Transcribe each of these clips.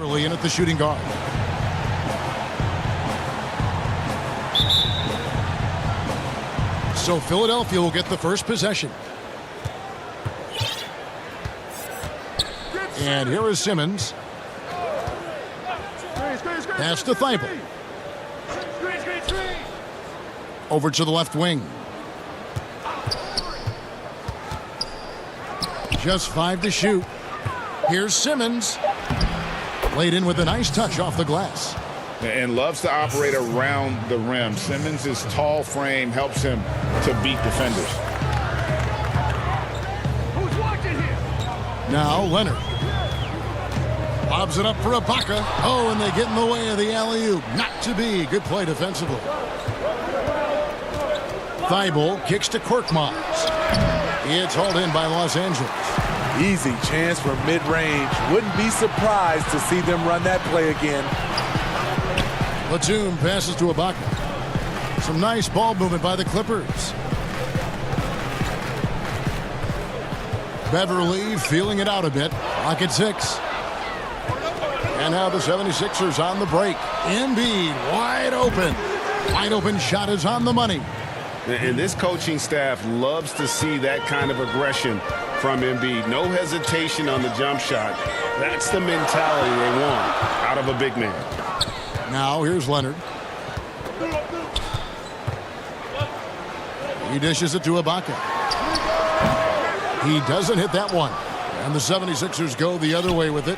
Early in at the shooting guard. So Philadelphia will get the first possession. And here is Simmons. Pass to Thibault. Over to the left wing. Just 5 to shoot. Here's Simmons. Laid in with a nice touch off the glass. And loves to operate around the rim. Simmons' tall frame helps him to beat defenders. Who's watching here? Now Leonard. Lobs it up for Ibaka. Oh, and they get in the way of the alley-oop. Not to be. Good play defensively. Thibault kicks to Korkmaz. It's hauled in by Los Angeles. Easy chance for mid-range. Wouldn't be surprised to see them run that play again. Batum passes to Ibaka. Some nice ball movement by the Clippers. Beverly feeling it out a bit. Clock at 6. And now the 76ers on the break. Embiid wide open. Wide open shot is on the money. And this coaching staff loves to see that kind of aggression from Embiid. No hesitation on the jump shot. That's the mentality they want out of a big man. Now here's Leonard. He dishes it to Ibaka. He doesn't hit that one. And the 76ers go the other way with it.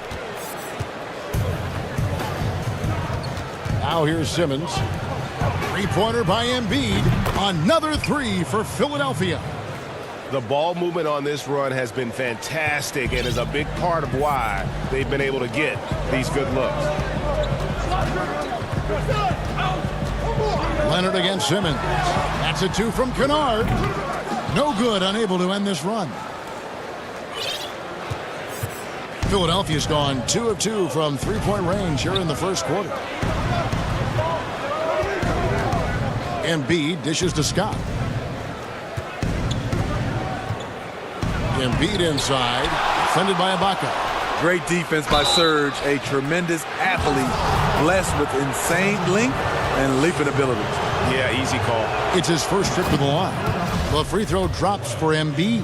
Now here's Simmons. Three-pointer by Embiid. Another 3 for Philadelphia. The ball movement on this run has been fantastic and is a big part of why they've been able to get these good looks. Leonard against Simmons. That's a 2 from Kennard. No good, unable to end this run. Philadelphia's gone 2 of 2 from three-point range here in the first quarter. Embiid dishes to Scott. Embiid inside, defended by Ibaka. Great defense by Serge, a tremendous athlete, blessed with insane length and leaping ability. Yeah, easy call. It's his first trip to the line. The free throw drops for Embiid.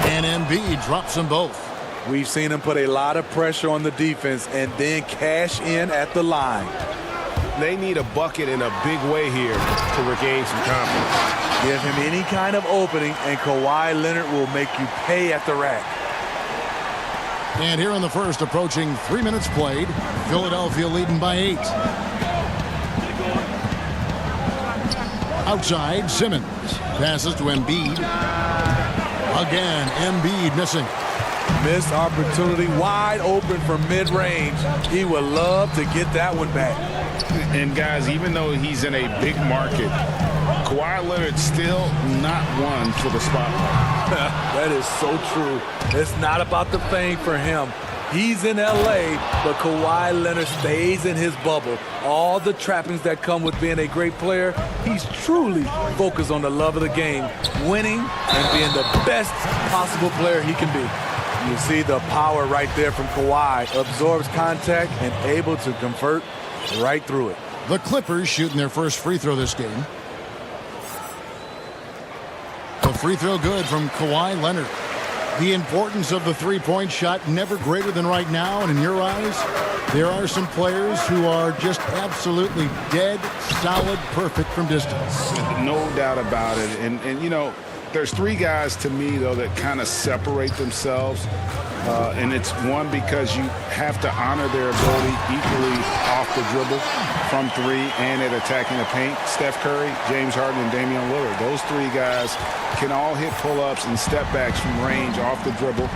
And Embiid drops them both. We've seen him put a lot of pressure on the defense and then cash in at the line. They need a bucket in a big way here to regain some confidence. Give him any kind of opening, and Kawhi Leonard will make you pay at the rack. And here in the first, approaching 3 minutes played, Philadelphia leading by 8. Outside, Simmons passes to Embiid. Again, Embiid missing. Missed opportunity, wide open from mid-range. He would love to get that one back. And guys, even though he's in a big market, Kawhi Leonard's still not one for the spotlight. That is so true. It's not about the fame for him. He's in L.A., but Kawhi Leonard stays in his bubble. All the trappings that come with being a great player, he's truly focused on the love of the game, winning and being the best possible player he can be. You see the power right there from Kawhi. Absorbs contact and able to convert right through it. The Clippers shooting their first free throw this game. The free throw good from Kawhi Leonard. The importance of the three-point shot never greater than right now. And in your eyes, there are some players who are just absolutely dead, solid, perfect from distance. No doubt about it. And you know, there's 3 guys to me, though, that kind of separate themselves. And it's one, because you have to honor their ability equally off the dribble, from 3, and at attacking the paint. Steph Curry, James Harden, and Damian Lillard. Those 3 guys can all hit pull-ups and step-backs from range off the dribble.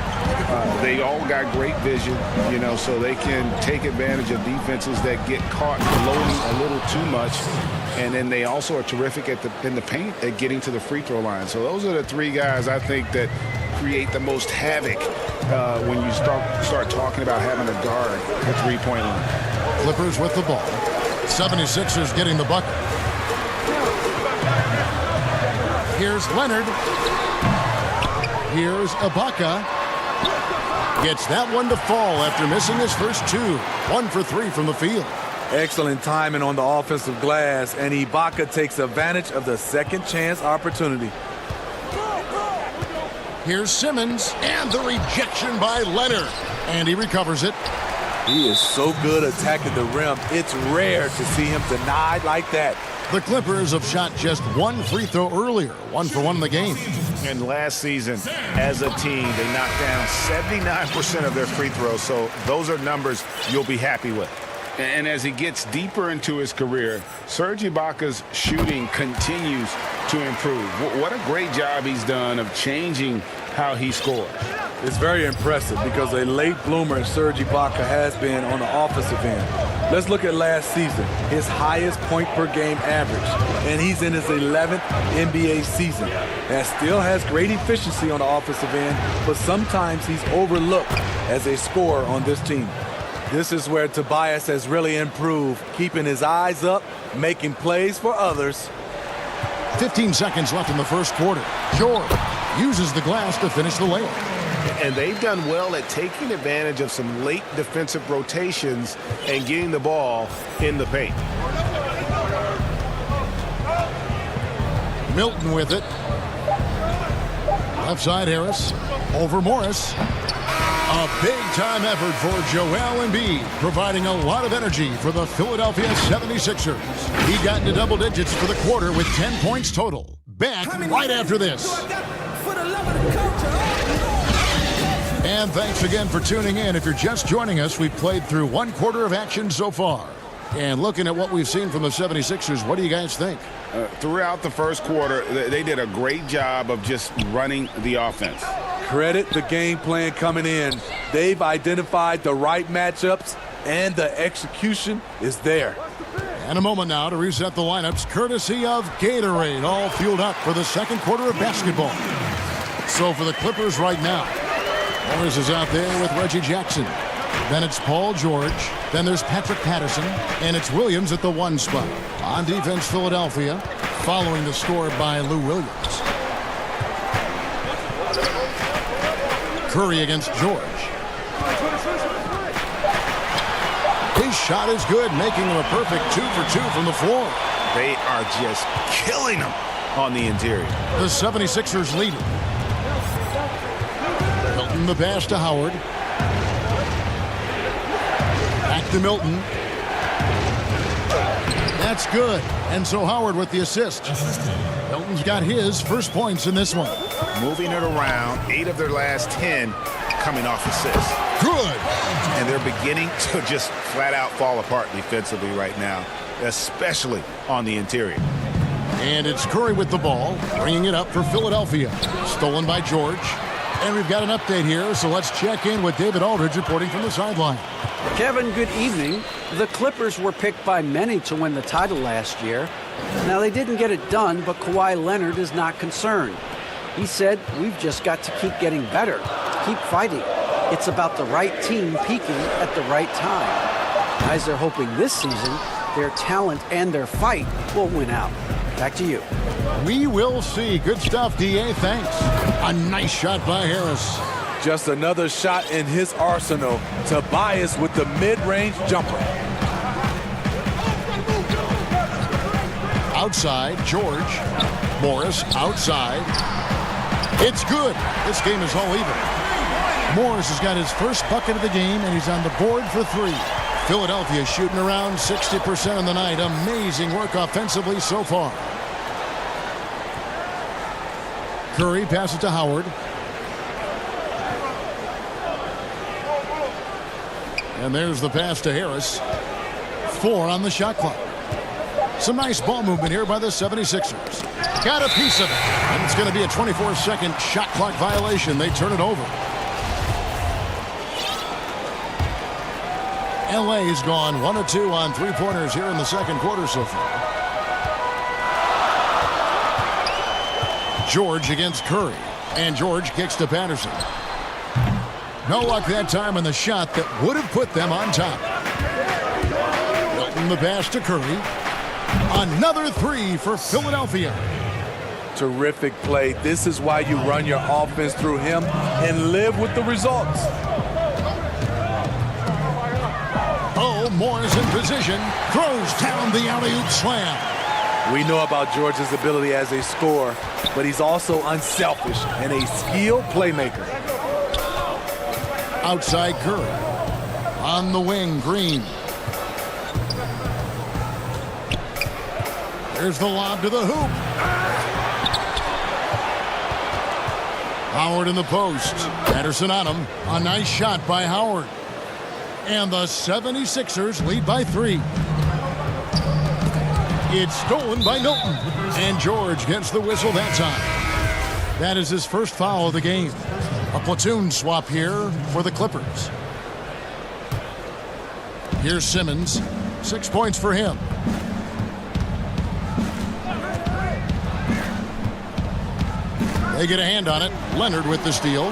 They all got great vision, you know, so they can take advantage of defenses that get caught loading a little too much. And then they also are terrific in the paint at getting to the free throw line. So those are the 3 guys I think that create the most havoc when you start talking about having a guard at three-point line. Clippers with the ball. 76ers getting the bucket. Here's Leonard. Here's Ibaka. Gets that one to fall after missing his first two. 1 for 3 from the field. Excellent timing on the offensive glass, and Ibaka takes advantage of the second chance opportunity. Here's Simmons, and the rejection by Leonard. And he recovers it. He is so good attacking the rim. It's rare to see him denied like that. The Clippers have shot just one free throw earlier. 1 for 1 in the game. And last season, as a team, they knocked down 79% of their free throws. So those are numbers you'll be happy with. And as he gets deeper into his career, Serge Ibaka's shooting continues to improve. What a great job he's done of changing how he scores. It's very impressive because a late bloomer Serge Ibaka has been on the offensive end. Let's look at last season, his highest point per game average, and he's in his 11th NBA season. That still has great efficiency on the offensive end, but sometimes he's overlooked as a scorer on this team. This is where Tobias has really improved, keeping his eyes up, making plays for others. 15 seconds left in the first quarter. George uses the glass to finish the layup. And they've done well at taking advantage of some late defensive rotations and getting the ball in the paint. Milton with it. Left side Harris. Over Morris. A big-time effort for Joel Embiid, providing a lot of energy for the Philadelphia 76ers. He got into double digits for the quarter with 10 points total. Back right after this. And thanks again for tuning in. If you're just joining us, we've played through 1 quarter of action so far. And looking at what we've seen from the 76ers, what do you guys think? Throughout the first quarter, they did a great job of just running the offense. Credit the game plan coming in. They've identified the right matchups, and the execution is there. And a moment now to reset the lineups, courtesy of Gatorade, all fueled up for the second quarter of basketball. So for the Clippers right now, Morris is out there with Reggie Jackson. Then it's Paul George. Then there's Patrick Patterson. And it's Williams at the 1 spot. On defense, Philadelphia, following the score by Lou Williams. Curry against George. His shot is good, making him a perfect 2 for 2 from the floor. They are just killing them on the interior. The 76ers lead it. Milton the pass to Howard. Back to Milton. That's good. And so Howard with the assist. Milton's got his first points in this one. Moving it around, 8 of their last 10 coming off assists. Good. And they're beginning to just flat out fall apart defensively right now, especially on the interior. And it's Curry with the ball, bringing it up for Philadelphia. Stolen by George. And we've got an update here, so let's check in with David Aldridge reporting from the sideline. Kevin, good evening. The Clippers were picked by many to win the title last year. Now, they didn't get it done, but Kawhi Leonard is not concerned. He said, we've just got to keep getting better, keep fighting. It's about the right team peaking at the right time. Guys are hoping this season their talent and their fight will win out. Back to you. We will see. Good stuff, D.A. Thanks. A nice shot by Harris. Just another shot in his arsenal. Tobias with the mid-range jumper. Outside, George. Morris outside. It's good. This game is all even. Morris has got his first bucket of the game, and he's on the board for 3. Philadelphia shooting around 60% on the night. Amazing work offensively so far. Curry passes to Howard. And there's the pass to Harris. 4 on the shot clock. Some nice ball movement here by the 76ers. Got a piece of it. And it's going to be a 24-second shot clock violation. They turn it over. LA has gone 1 of 2 on 3-pointers here in the second quarter so far. George against Curry. And George kicks to Patterson. No luck that time on the shot that would have put them on top. Milton the pass to Curry. Another 3 for Philadelphia. Terrific play. This is why you run your offense through him and live with the results. Oh, Moore's in position. Throws down the alley-oop slam. We know about George's ability as a scorer, but he's also unselfish and a skilled playmaker. Outside Curry. On the wing, Green. There's the lob to the hoop. Howard in the post. Patterson on him. A nice shot by Howard. And the 76ers lead by 3. It's stolen by Milton. And George gets the whistle that time. That is his first foul of the game. A platoon swap here for the Clippers. Here's Simmons. 6 points for him. They get a hand on it. Leonard with the steal.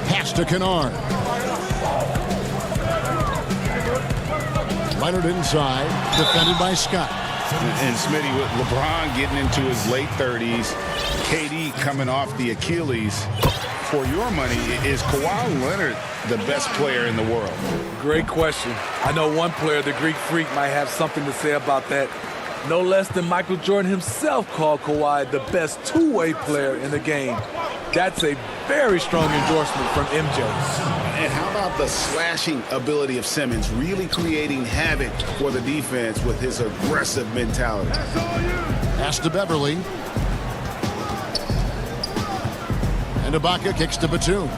Pass to Kennard. Leonard inside, defended by Scott. And Smitty, with LeBron getting into his late 30s, KD coming off the Achilles, for your money, is Kawhi Leonard the best player in the world? Great question. I know one player, the Greek Freak, might have something to say about that. No less than Michael Jordan himself called Kawhi the best two-way player in the game. That's a very strong endorsement from MJ. And how about the slashing ability of Simmons, really creating havoc for the defense with his aggressive mentality? Pass to Beverly. And Ibaka kicks to Batum.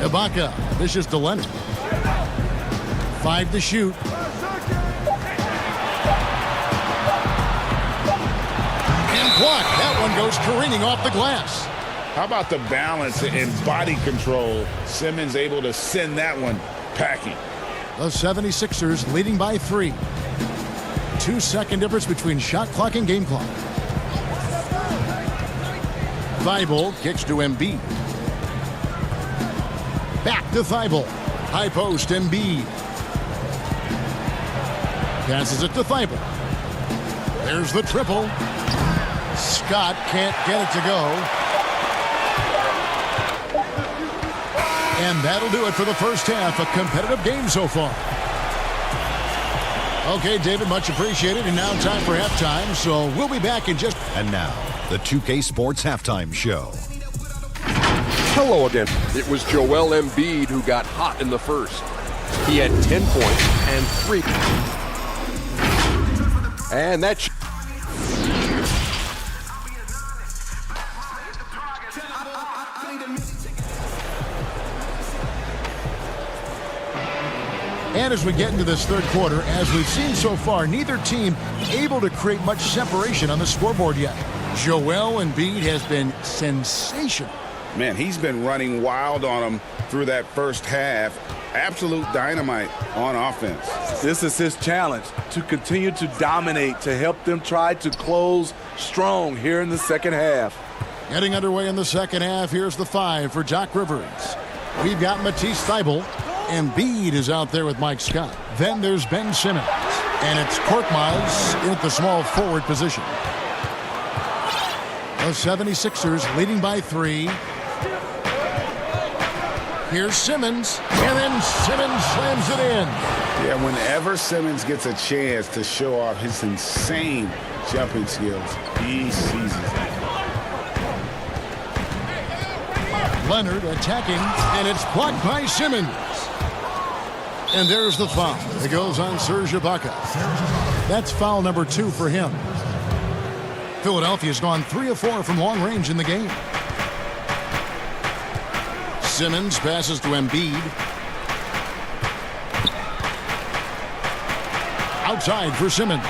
Ibaka, vicious to Leonard. 5 to shoot. And blocked. That one goes careening off the glass. How about the balance and body control? Simmons able to send that one packing. The 76ers leading by 3. 2-second difference between shot clock and game clock. Thibault kicks to Embiid. Back to Thibault. High post, Embiid. Passes it to Thibault. There's the triple. Scott can't get it to go. And that'll do it for the first half. A competitive game so far. Okay, David, much appreciated. And now time for halftime. So we'll be back in just... And now, the 2K Sports Halftime Show. Hello again. It was Joel Embiid who got hot in the first. He had 10 points and 3. And that's... And as we get into this third quarter, as we've seen so far, neither team able to create much separation on the scoreboard yet. Joel Embiid has been sensational. Man, he's been running wild on them through that first half. Absolute dynamite on offense. This is his challenge, to continue to dominate, to help them try to close strong here in the second half. Getting underway in the second half, here's the 5 for Doc Rivers. We've got Matisse Thybulle. Embiid is out there with Mike Scott. Then there's Ben Simmons. And it's Korkmaz at the small forward position. The 76ers leading by 3. Here's Simmons. And then Simmons slams it in. Yeah, whenever Simmons gets a chance to show off his insane jumping skills, he seizes it. Leonard attacking, and it's blocked by Simmons. And there's the foul. It goes on Serge Ibaka. That's foul number 2 for him. Philadelphia's gone 3 of 4 from long range in the game. Simmons passes to Embiid. Outside for Simmons.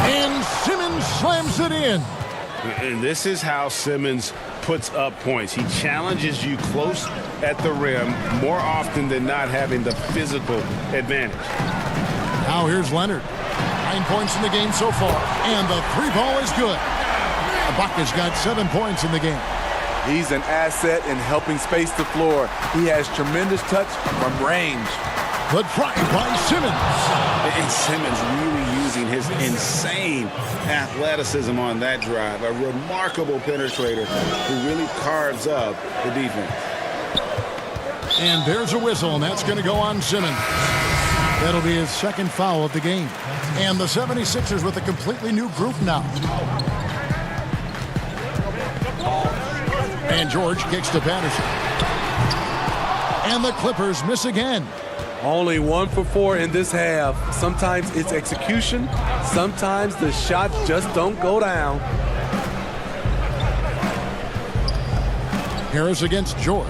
And Simmons slams it in. And this is how Simmons puts up points. He challenges you close at the rim more often than not, having the physical advantage. Now here's Leonard. 9 points in the game so far. And the 3 ball is good. Ibaka's got 7 points in the game. He's an asset in helping space the floor. He has tremendous touch from range. Good try by Simmons. And Simmons really using his insane athleticism on that drive. A remarkable penetrator who really carves up the defense. And there's a whistle, and that's going to go on Simmons. That'll be his second foul of the game. And the 76ers with a completely new group now. And George kicks to Patterson. And the Clippers miss again. Only 1 for 4 in this half. Sometimes it's execution. Sometimes the shots just don't go down. Harris against George.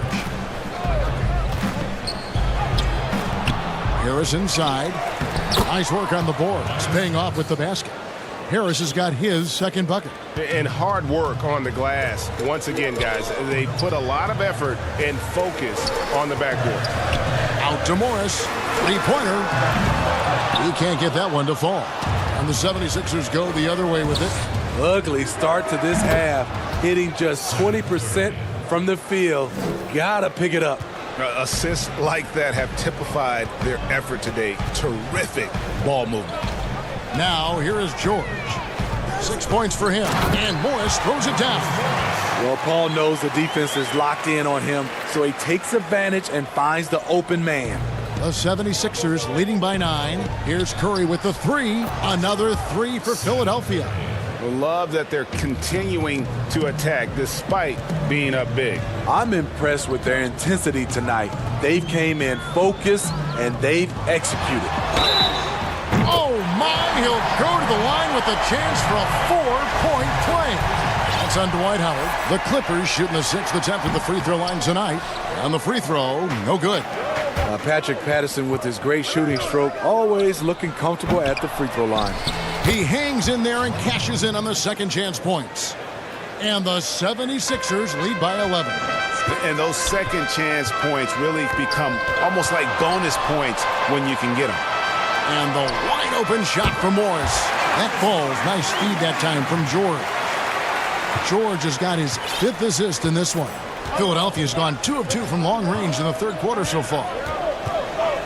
Harris inside. Nice work on the boards, paying off with the basket. Harris has got his second bucket. And hard work on the glass. Once again, guys, they put a lot of effort and focus on the backboard. Out to Morris. Three-pointer. He can't get that one to fall. And the 76ers go the other way with it. Ugly start to this half. Hitting just 20% from the field. Gotta pick it up. Assists like that have typified their effort today. Terrific ball movement. Now, here is George. 6 points for him. And Morris throws it down. Well, Paul knows the defense is locked in on him, so he takes advantage and finds the open man. The 76ers leading by 9. Here's Curry with the 3. Another 3 for Philadelphia. Love that they're continuing to attack despite being up big. I'm impressed with their intensity tonight. They've came in focused and they've executed. Oh my, he'll go to the line with a chance for a 4-point play. That's on Dwight Howard. The Clippers shooting the 6th attempt at the free throw line tonight. On the free throw, no good. Patrick Patterson with his great shooting stroke, always looking comfortable at the free throw line. He hangs in there and cashes in on the second chance points. And the 76ers lead by 11. And those second chance points really become almost like bonus points when you can get them. And the wide open shot from Morris. That falls. Nice feed that time from George. George has got his 5th assist in this one. Philadelphia's gone 2 of 2 from long range in the third quarter so far.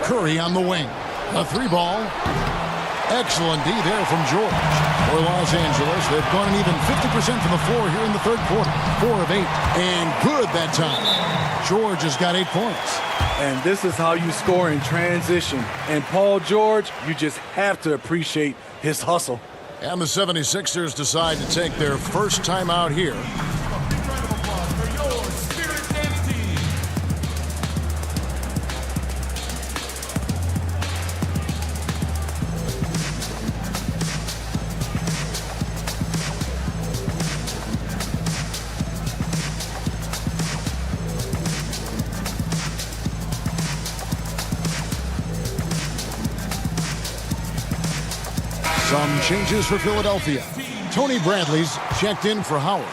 Curry on the wing. A 3-ball. Excellent D there from George. For Los Angeles, they've gone an even 50% from the floor here in the third quarter. 4 of 8. And good that time. George has got 8 points. And this is how you score in transition. And Paul George, you just have to appreciate his hustle. And the 76ers decide to take their first time out here. Some changes for Philadelphia. Tony Bradley's checked in for Howard.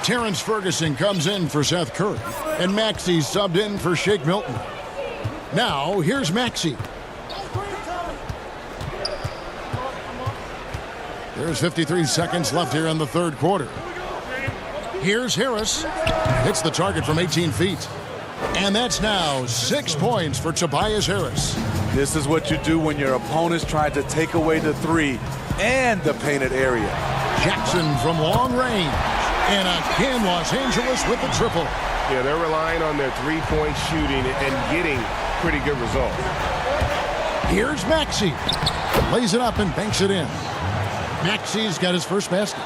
Terrence Ferguson comes in for Seth Curry. And Maxey subbed in for Shake Milton. Now, here's Maxey. There's 53 seconds left here in the third quarter. Here's Harris. Hits the target from 18 feet. And that's now 6 points for Tobias Harris. This is what you do when your opponents try to take away the 3 and the painted area. Jackson from long range. And again, Los Angeles with the triple. Yeah, they're relying on their three-point shooting and getting pretty good results. Here's Maxey. Lays it up and banks it in. Maxey's got his first basket.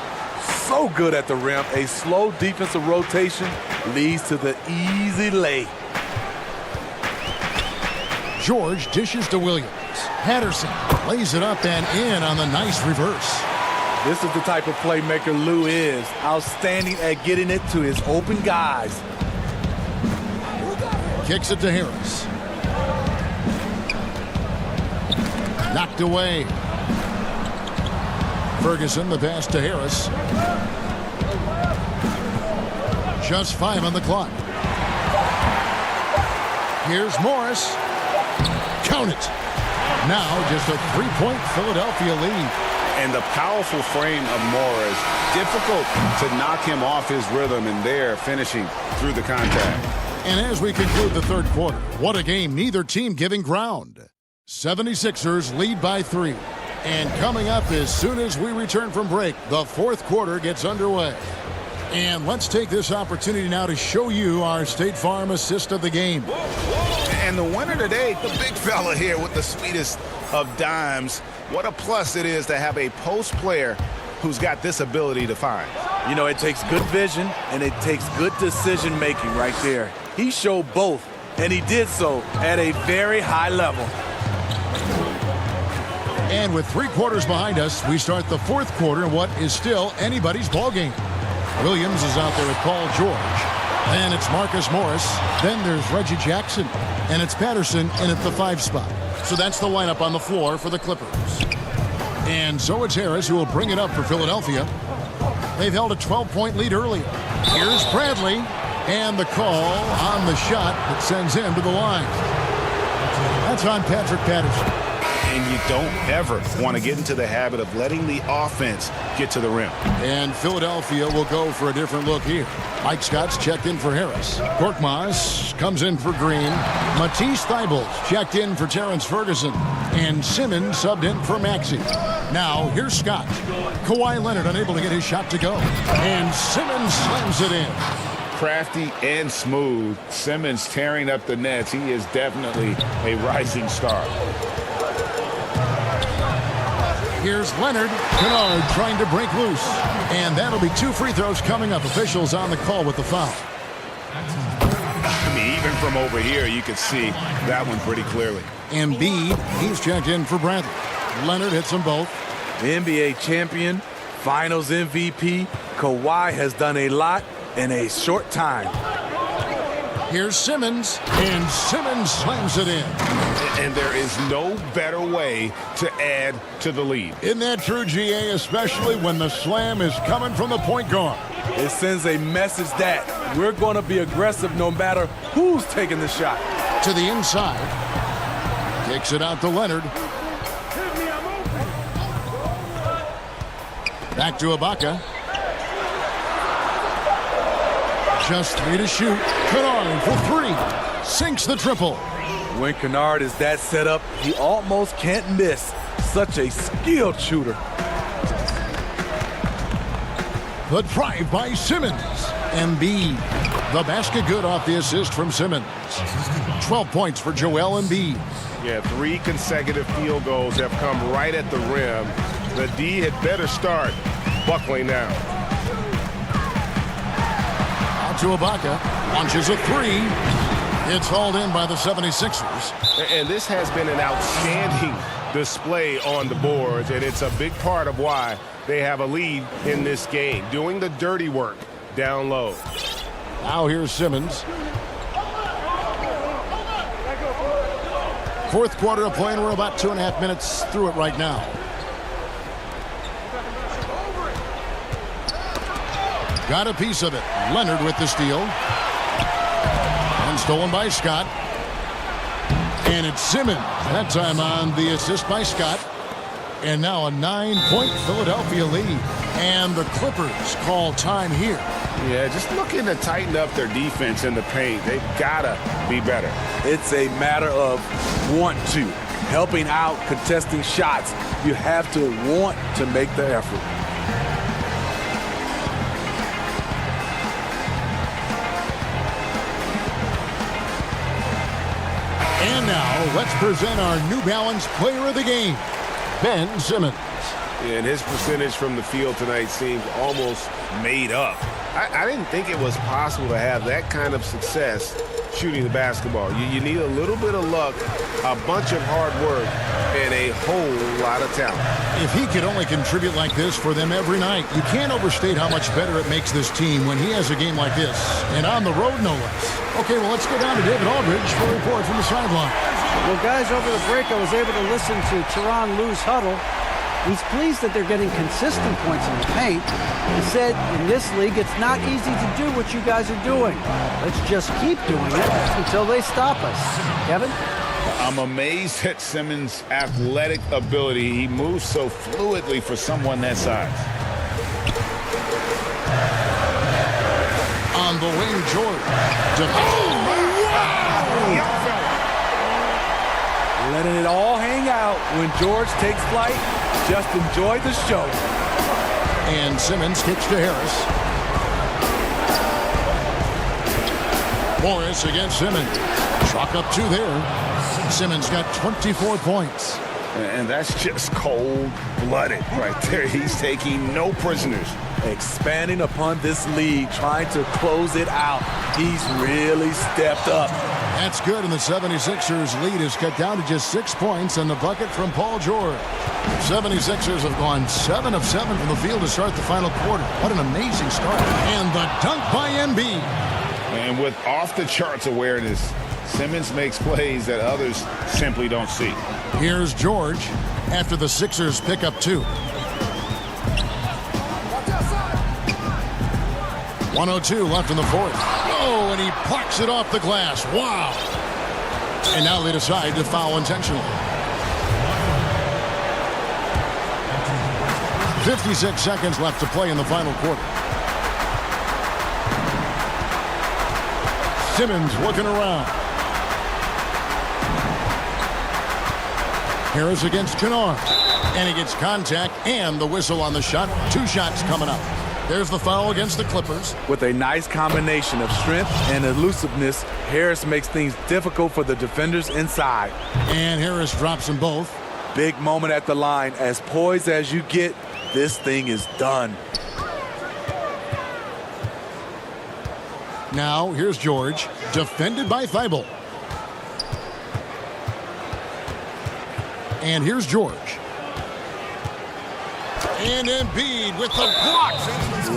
So good at the rim. A slow defensive rotation leads to the easy lay. George dishes to Williams. Patterson lays it up and in on the nice reverse. This is the type of playmaker Lou is. Outstanding at getting it to his open guys. Kicks it to Harris. Knocked away. Ferguson, the pass to Harris. Just 5 on the clock. Here's Morris. Count it. Now just a 3-point Philadelphia lead. And the powerful frame of Morris, difficult to knock him off his rhythm, and there finishing through the contact. And as we conclude the third quarter, what a game, neither team giving ground. 76ers lead by 3. And coming up as soon as we return from break, the fourth quarter gets underway. And let's take this opportunity now to show you our State Farm assist of the game. And the winner today, the big fella here with the sweetest of dimes. What a plus it is to have a post player who's got this ability to find. You know, it takes good vision and it takes good decision making right there. He showed both, and he did so at a very high level. And with 3 quarters behind us, we start the fourth quarter in what is still anybody's ball game. Williams is out there with Paul George. Then it's Marcus Morris. Then there's Reggie Jackson. And it's Patterson in at the 5 spot. So that's the lineup on the floor for the Clippers. And so it's Harris who will bring it up for Philadelphia. They've held a 12-point lead earlier. Here's Bradley. And the call on the shot that sends him to the line. That's on Patrick Patterson. And you don't ever want to get into the habit of letting the offense get to the rim. And Philadelphia will go for a different look here. Mike Scott's checked in for Harris. Korkmaz comes in for Green. Matisse Thybulle's checked in for Terrence Ferguson. And Simmons subbed in for Maxey. Now, here's Scott. Kawhi Leonard unable to get his shot to go. And Simmons slams it in. Crafty and smooth. Simmons tearing up the nets. He is definitely a rising star. Here's Leonard. Kennard trying to break loose. And that'll be 2 free throws coming up. Officials on the call with the foul. I mean, even from over here, you could see that one pretty clearly. Embiid, he's checked in for Bradley. Leonard hits them both. NBA champion, finals MVP, Kawhi has done a lot in a short time. Here's Simmons, and Simmons slams it in. And there is no better way to add to the lead. Isn't that true, GA, especially when the slam is coming from the point guard? It sends a message that we're going to be aggressive no matter who's taking the shot. To the inside. Kicks it out to Leonard. Back to Ibaka. Just 3 to shoot. Kennard for 3. Sinks the triple. When Kennard is that set up, he almost can't miss. Such a skilled shooter. The drive by Simmons. Embiid. The basket good off the assist from Simmons. 12 points for Joel Embiid. Yeah, 3 consecutive field goals have come right at the rim. The D had better start buckling down. Out to Ibaka. Launches a 3. It's hauled in by the 76ers. And this has been an outstanding display on the boards, and it's a big part of why they have a lead in this game, doing the dirty work down low. Now here's Simmons. Fourth quarter of play, and we're about 2.5 minutes through it right now. Got a piece of it. Leonard with the steal. And stolen by Scott. And it's Simmons. That time on the assist by Scott. And now a 9-point Philadelphia lead. And the Clippers call time here. Yeah, just looking to tighten up their defense in the paint. They've got to be better. It's a matter of want to. Helping out, contesting shots. You have to want to make the effort. And now, let's present our New Balance player of the game, Ben Simmons. And his percentage from the field tonight seems almost made up. I didn't think it was possible to have that kind of success shooting the basketball. You need a little bit of luck, a bunch of hard work, and a whole lot of talent. If he could only contribute like this for them every night, you can't overstate how much better it makes this team when he has a game like this, and on the road, no less. Okay, well, let's go down to David Aldridge for a report from the sideline. Well, guys, over the break, I was able to listen to Tyronn Lue's huddle. He's pleased that they're getting consistent points in the paint. He said, in this league, it's not easy to do what you guys are doing. Let's just keep doing it until they stop us. Kevin? I'm amazed at Simmons' athletic ability. He moves so fluidly for someone that size. On the wing, George. Letting it all hang out when George takes flight. Just enjoy the show. And Simmons kicks to Harris. Morris against Simmons. Chalk up 2 there. Simmons got 24 points. And that's just cold-blooded right there. He's taking no prisoners. Expanding upon this lead, trying to close it out. He's really stepped up. That's good, and the 76ers lead is cut down to just 6 points on the bucket from Paul George. 76ers have gone 7 of 7 from the field to start the final quarter. What an amazing start. And the dunk by Embiid. And with off-the-charts awareness, Simmons makes plays that others simply don't see. Here's George after the Sixers pick up 2. 1:02 left in the fourth. Oh, and he plucks it off the glass. Wow. And now they decide to foul intentionally. 56 seconds left to play in the final quarter. Simmons looking around. Harris against Kennard. And he gets contact and the whistle on the shot. 2 shots coming up. There's the foul against the Clippers. With a nice combination of strength and elusiveness, Harris makes things difficult for the defenders inside. And Harris drops them both. Big moment at the line. As poised as you get, this thing is done. Now, here's George, defended by Thibault. And here's George. And Embiid with the block.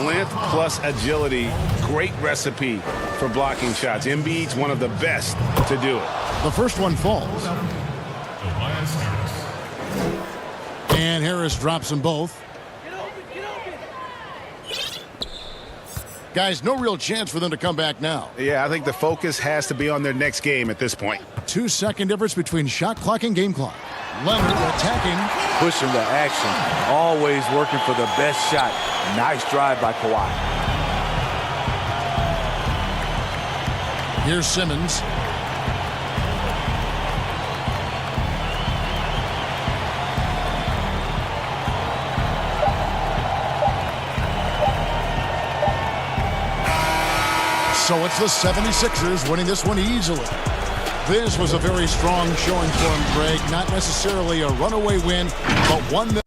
Length plus agility, great recipe for blocking shots. Embiid's one of the best to do it. The first one falls. And Harris drops them both. Guys, no real chance for them to come back now. Yeah, I think the focus has to be on their next game at this point. 2-second difference between shot clock and game clock. Leonard attacking. Pushing the action. Always working for the best shot. Nice drive by Kawhi. Here's Simmons. So it's the 76ers winning this one easily. This was a very strong showing for him, Greg. Not necessarily a runaway win, but one that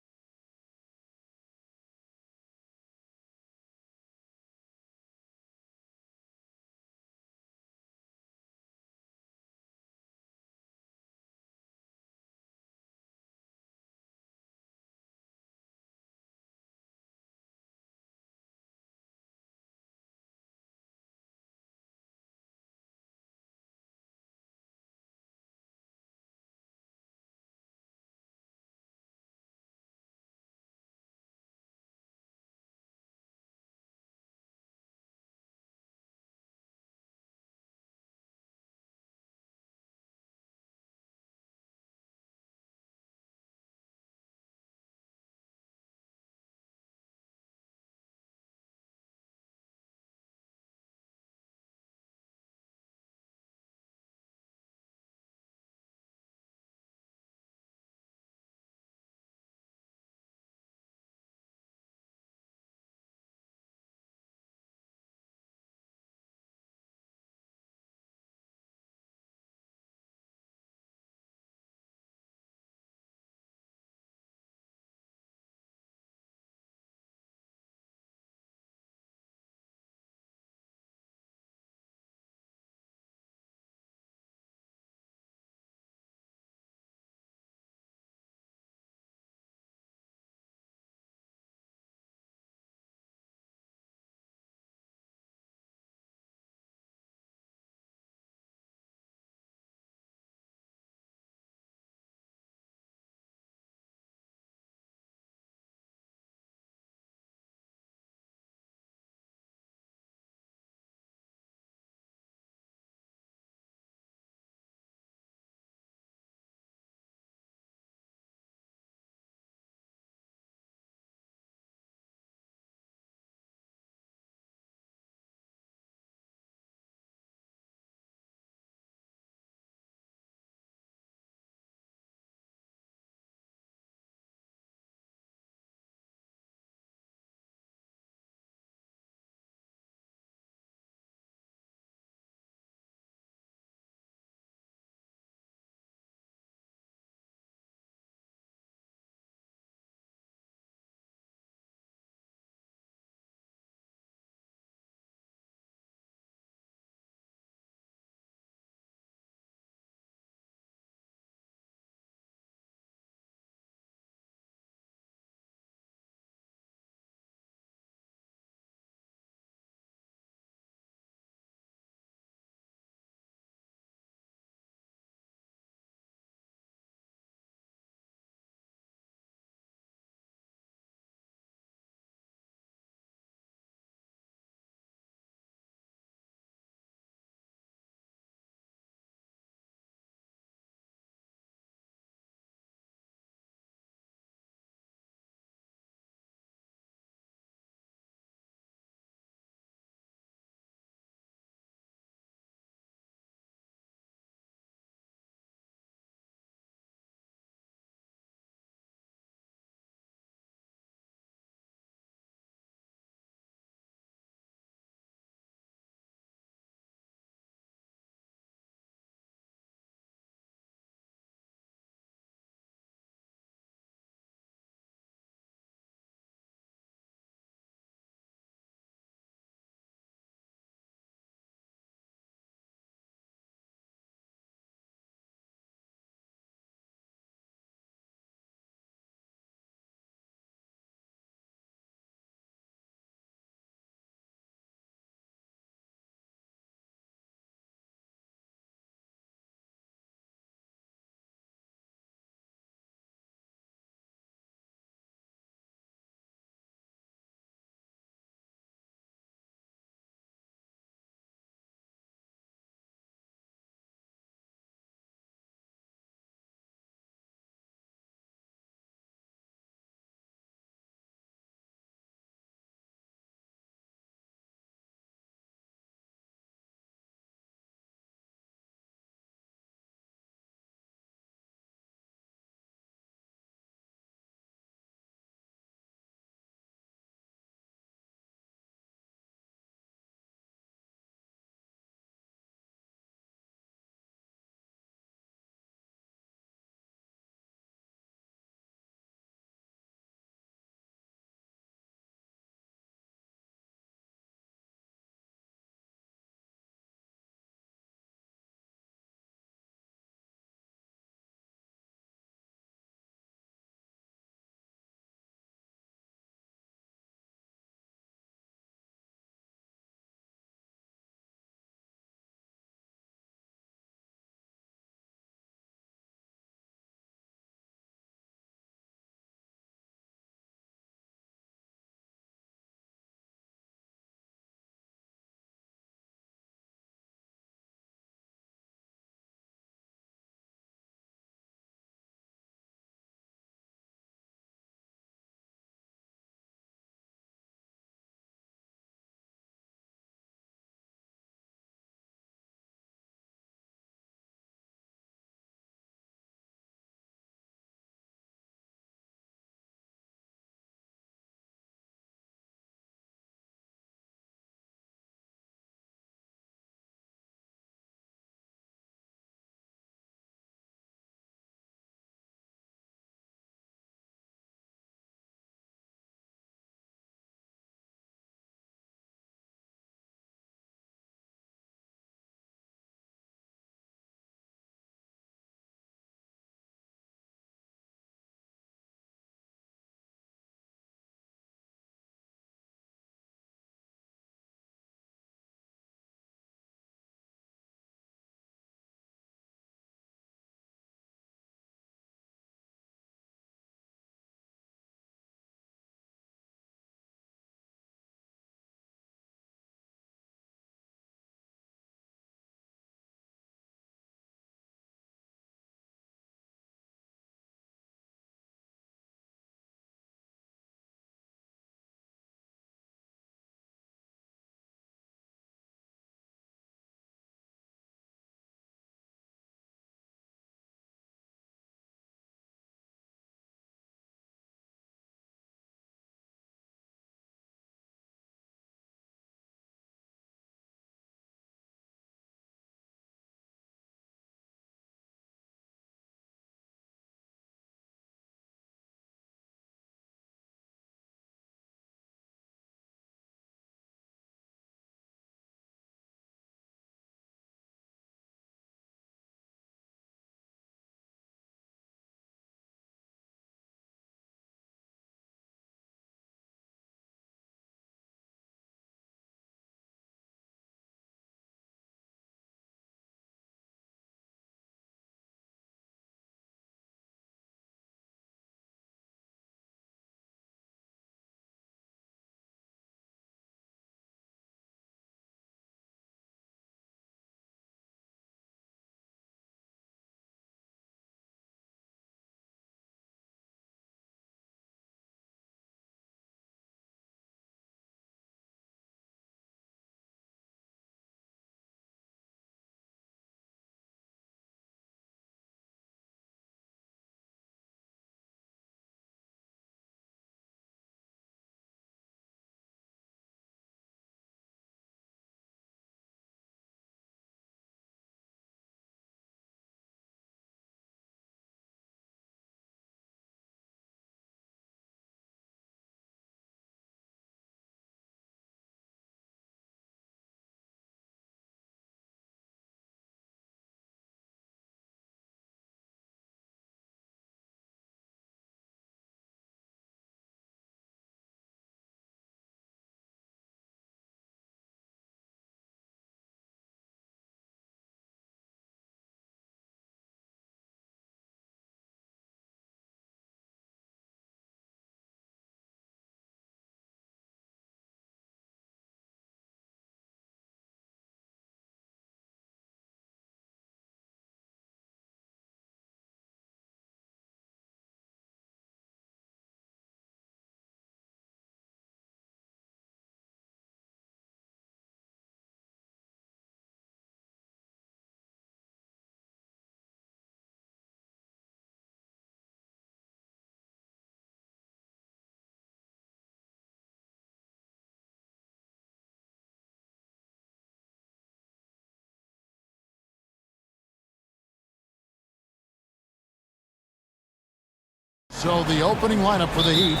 So the opening lineup for the Heat.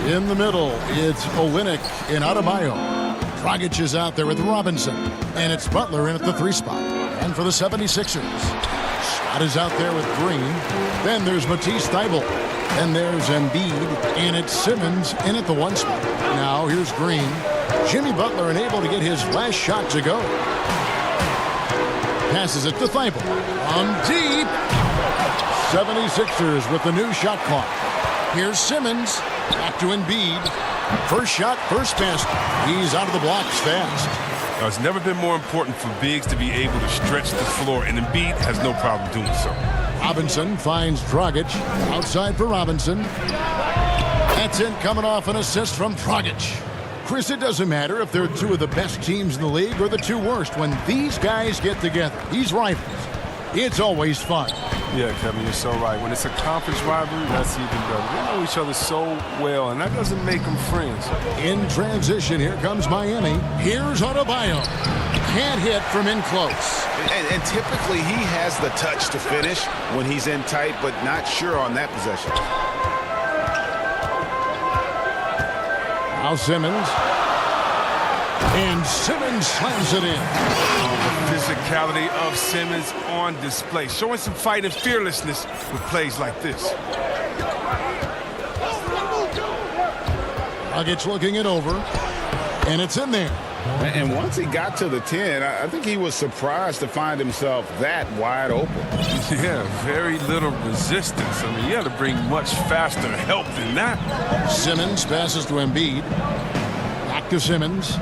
In the middle, it's Olynyk and Adebayo. Dragic is out there with Robinson. And it's Butler in at the 3 spot. And for the 76ers, Scott is out there with Green. Then there's Matisse Thybulle. And there's Embiid. And it's Simmons in at the 1 spot. Now here's Green. Jimmy Butler unable to get his last shot to go. Passes it to Thybulle. On deep. 76ers with the new shot clock. Here's Simmons. Back to Embiid. First shot, first basket. He's out of the blocks fast. Now, it's never been more important for bigs to be able to stretch the floor, and Embiid has no problem doing so. Robinson finds Dragic. Outside for Robinson. That's it, coming off an assist from Dragic. Chris, it doesn't matter if they're two of the best teams in the league or the two worst. When these guys get together, these rivals, it's always fun. Yeah, Kevin, you're so right. When it's a conference rivalry, that's even better. They know each other so well, and that doesn't make them friends. In transition, here comes Miami. Here's Adebayo. Can't hit from in close. And typically he has the touch to finish when he's in tight, but not sure on that possession. Now Simmons. And Simmons slams it in. The physicality of Simmons on display, showing some fight and fearlessness with plays like this. Dragic looking it over, and it's in there. And once he got to the 10, I think he was surprised to find himself that wide open. Yeah, very little resistance. I mean, you had to bring much faster help than that. Simmons passes to Embiid. Back to Simmons.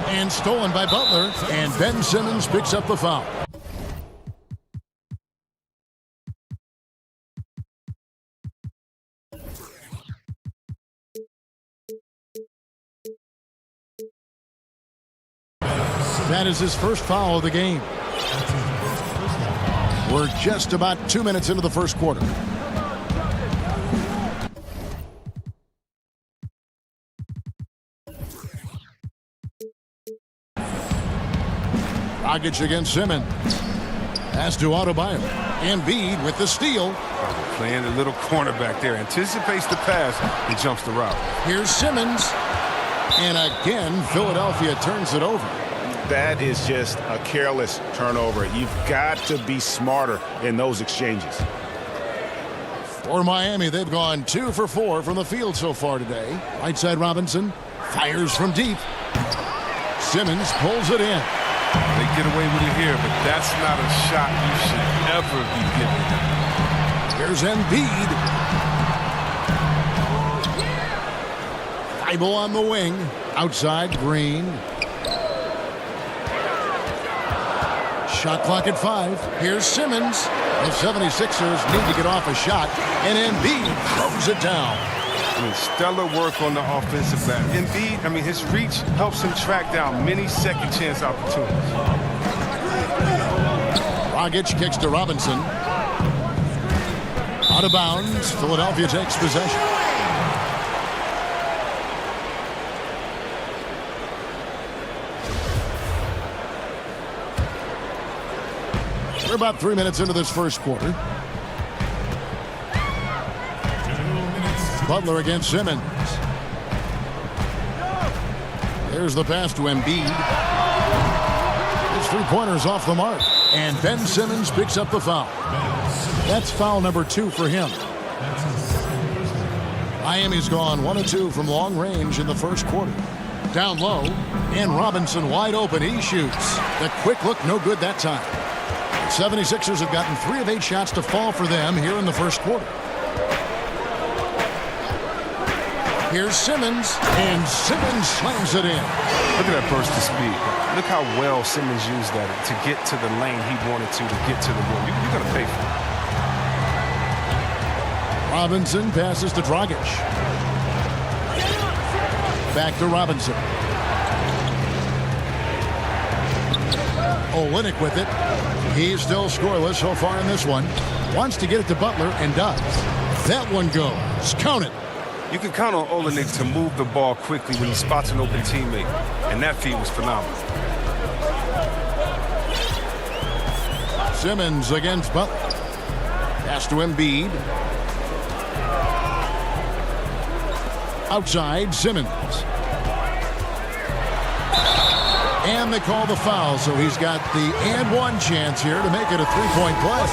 And stolen by Butler, and Ben Simmons picks up the foul. That is his first foul of the game. We're just about 2 minutes into the first quarter. Dragic against Simmons. Pass to Adebayo. Embiid with the steal. Playing a little cornerback there. Anticipates the pass and jumps the route. Here's Simmons. And again, Philadelphia turns it over. That is just a careless turnover. You've got to be smarter in those exchanges. For Miami, they've gone 2 for 4 from the field so far today. Right side Robinson fires from deep. Simmons pulls it in. They get away with it here, but that's not a shot you should ever be giving. Here's Embiid. Thybulle on the wing. Outside, Green. Shot clock at 5. Here's Simmons. The 76ers need to get off a shot, and Embiid throws it down. I mean, stellar work on the offensive end. Embiid, I mean, his reach helps him track down many second chance opportunities. Dragic kicks to Robinson. Out of bounds. Philadelphia takes possession. We're about 3 minutes into this first quarter. Butler against Simmons. There's the pass to Embiid. His three-pointer's off the mark. And Ben Simmons picks up the foul. That's foul number 2 for him. Miami's gone 1 of 2 from long range in the first quarter. Down low, and Robinson wide open. He shoots. The quick look, no good that time. The 76ers have gotten 3 of 8 shots to fall for them here in the first quarter. Here's Simmons, and Simmons slams it in. Look at that burst of speed. Look how well Simmons used that to get to the lane he wanted to get to the rim. You're going to pay for it. Robinson passes to Dragic. Back to Robinson. Olynyk with it. He's still scoreless so far in this one. Wants to get it to Butler and does. That one goes. Count it. You can count on Olynyk to move the ball quickly when he spots an open teammate, and that feed was phenomenal. Simmons against Butler. Pass to Embiid. Outside, Simmons. And they call the foul, so he's got the and one chance here to make it a three-point play.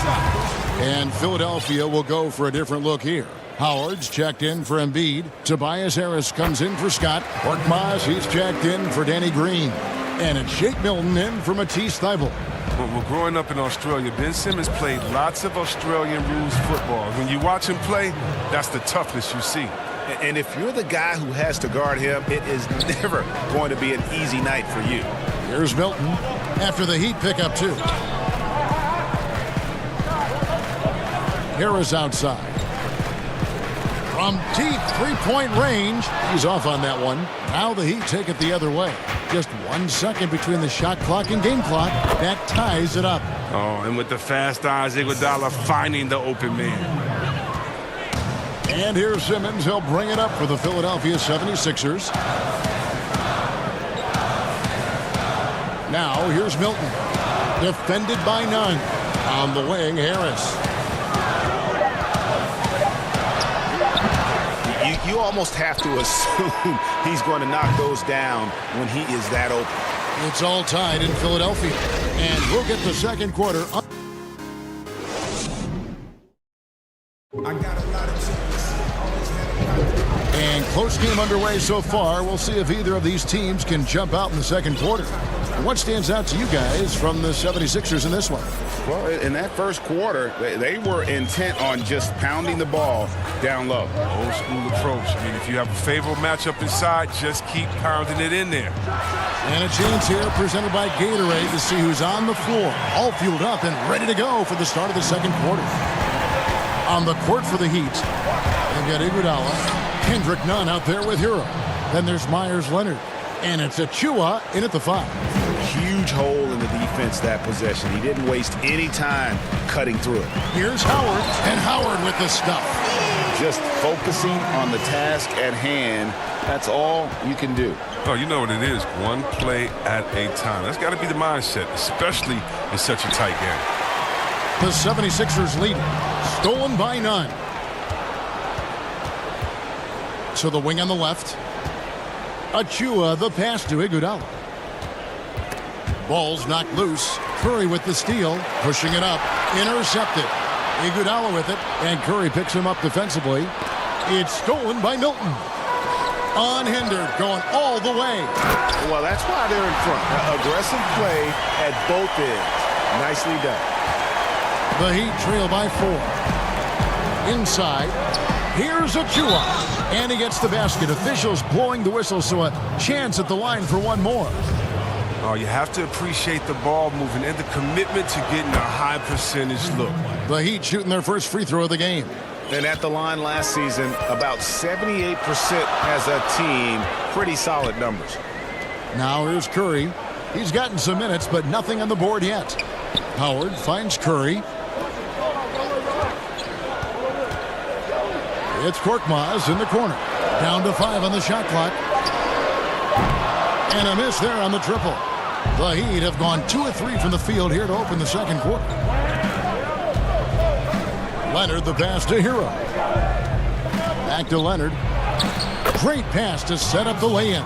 And Philadelphia will go for a different look here. Howard's checked in for Embiid. Tobias Harris comes in for Scott. Korkmaz, he's checked in for Danny Green. And it's Shake Milton in for Matisse Thybulle. Well, growing up in Australia, Ben Simmons played lots of Australian rules football. When you watch him play, that's the toughness you see. And if you're the guy who has to guard him, it is never going to be an easy night for you. Here's Milton after the Heat pick up 2. Harris outside. From deep three-point range, he's off on that one. Now the Heat take it the other way. Just 1 second between the shot clock and game clock. That ties it up. Oh, and with the fast eyes, Iguodala finding the open man. And here's Simmons. He'll bring it up for the Philadelphia 76ers. Now here's Milton. Defended by none. On the wing, Harris. You almost have to assume he's going to knock those down when he is that open. It's all tied in Philadelphia. And we'll get the second quarter. And close game underway so far. We'll see if either of these teams can jump out in the second quarter. What stands out to you guys from the 76ers in this one? Well, in that first quarter, they were intent on just pounding the ball down low. Old school approach. I mean, if you have a favorable matchup inside, just keep pounding it in there. And a chance here presented by Gatorade to see who's on the floor. All fueled up and ready to go for the start of the second quarter. On the court for the Heat, they've got Iguodala, Kendrick Nunn out there with Hero. Then there's Myers-Leonard. And it's Achua in at the 5. Huge hole in the defense that possession. He didn't waste any time cutting through it. Here's Howard, and Howard with the stuff. Just focusing on the task at hand, that's all you can do. Oh, you know what it is. One play at a time. That's got to be the mindset, especially in such a tight game. The 76ers lead. Stolen by none. So the wing on the left. Achua, the pass to Iguodala. Ball's knocked loose. Curry with the steal, pushing it up. Intercepted. Iguodala with it, and Curry picks him up defensively. It's stolen by Milton. Unhindered, going all the way. Well, that's why they're in front. Aggressive play at both ends. Nicely done. The Heat trail by 4. Inside, here's Achua. And he gets the basket. Officials blowing the whistle, so a chance at the line for one more. Oh, you have to appreciate the ball moving and the commitment to getting a high percentage look. The Heat shooting their first free throw of the game. And at the line last season, about 78% as a team. Pretty solid numbers. Now here's Curry. He's gotten some minutes, but nothing on the board yet. Howard finds Curry. It's Korkmaz in the corner. Down to 5 on the shot clock. And a miss there on the triple. The Heat have gone 2 of 3 from the field here to open the second quarter. Leonard the pass to Hero. Back to Leonard. Great pass to set up the lay-in.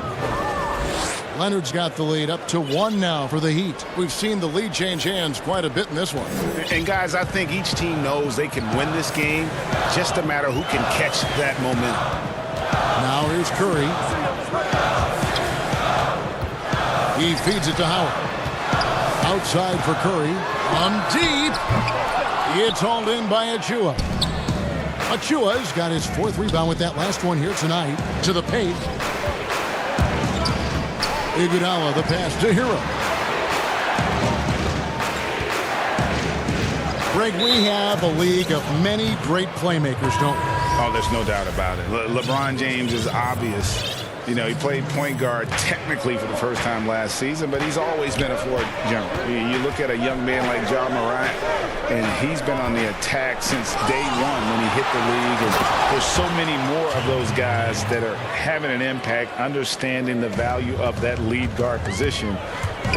Leonard's got the lead up to 1 now for the Heat. We've seen the lead change hands quite a bit in this one. And guys, I think each team knows they can win this game. Just a matter who can catch that momentum. Now here's Curry. He feeds it to Howard. Outside for Curry. From deep. It's hauled in by Achua. Achua's got his 4th rebound with that last one here tonight. To the paint. Iguodala the pass to Hero. Greg, we have a league of many great playmakers, don't we? Oh, there's no doubt about it. LeBron James is obvious. You know, he played point guard technically for the first time last season, but he's always been a floor general. You look at a young man like Ja Morant, and he's been on the attack since day one when he hit the league. And there's so many more of those guys that are having an impact, understanding the value of that lead guard position.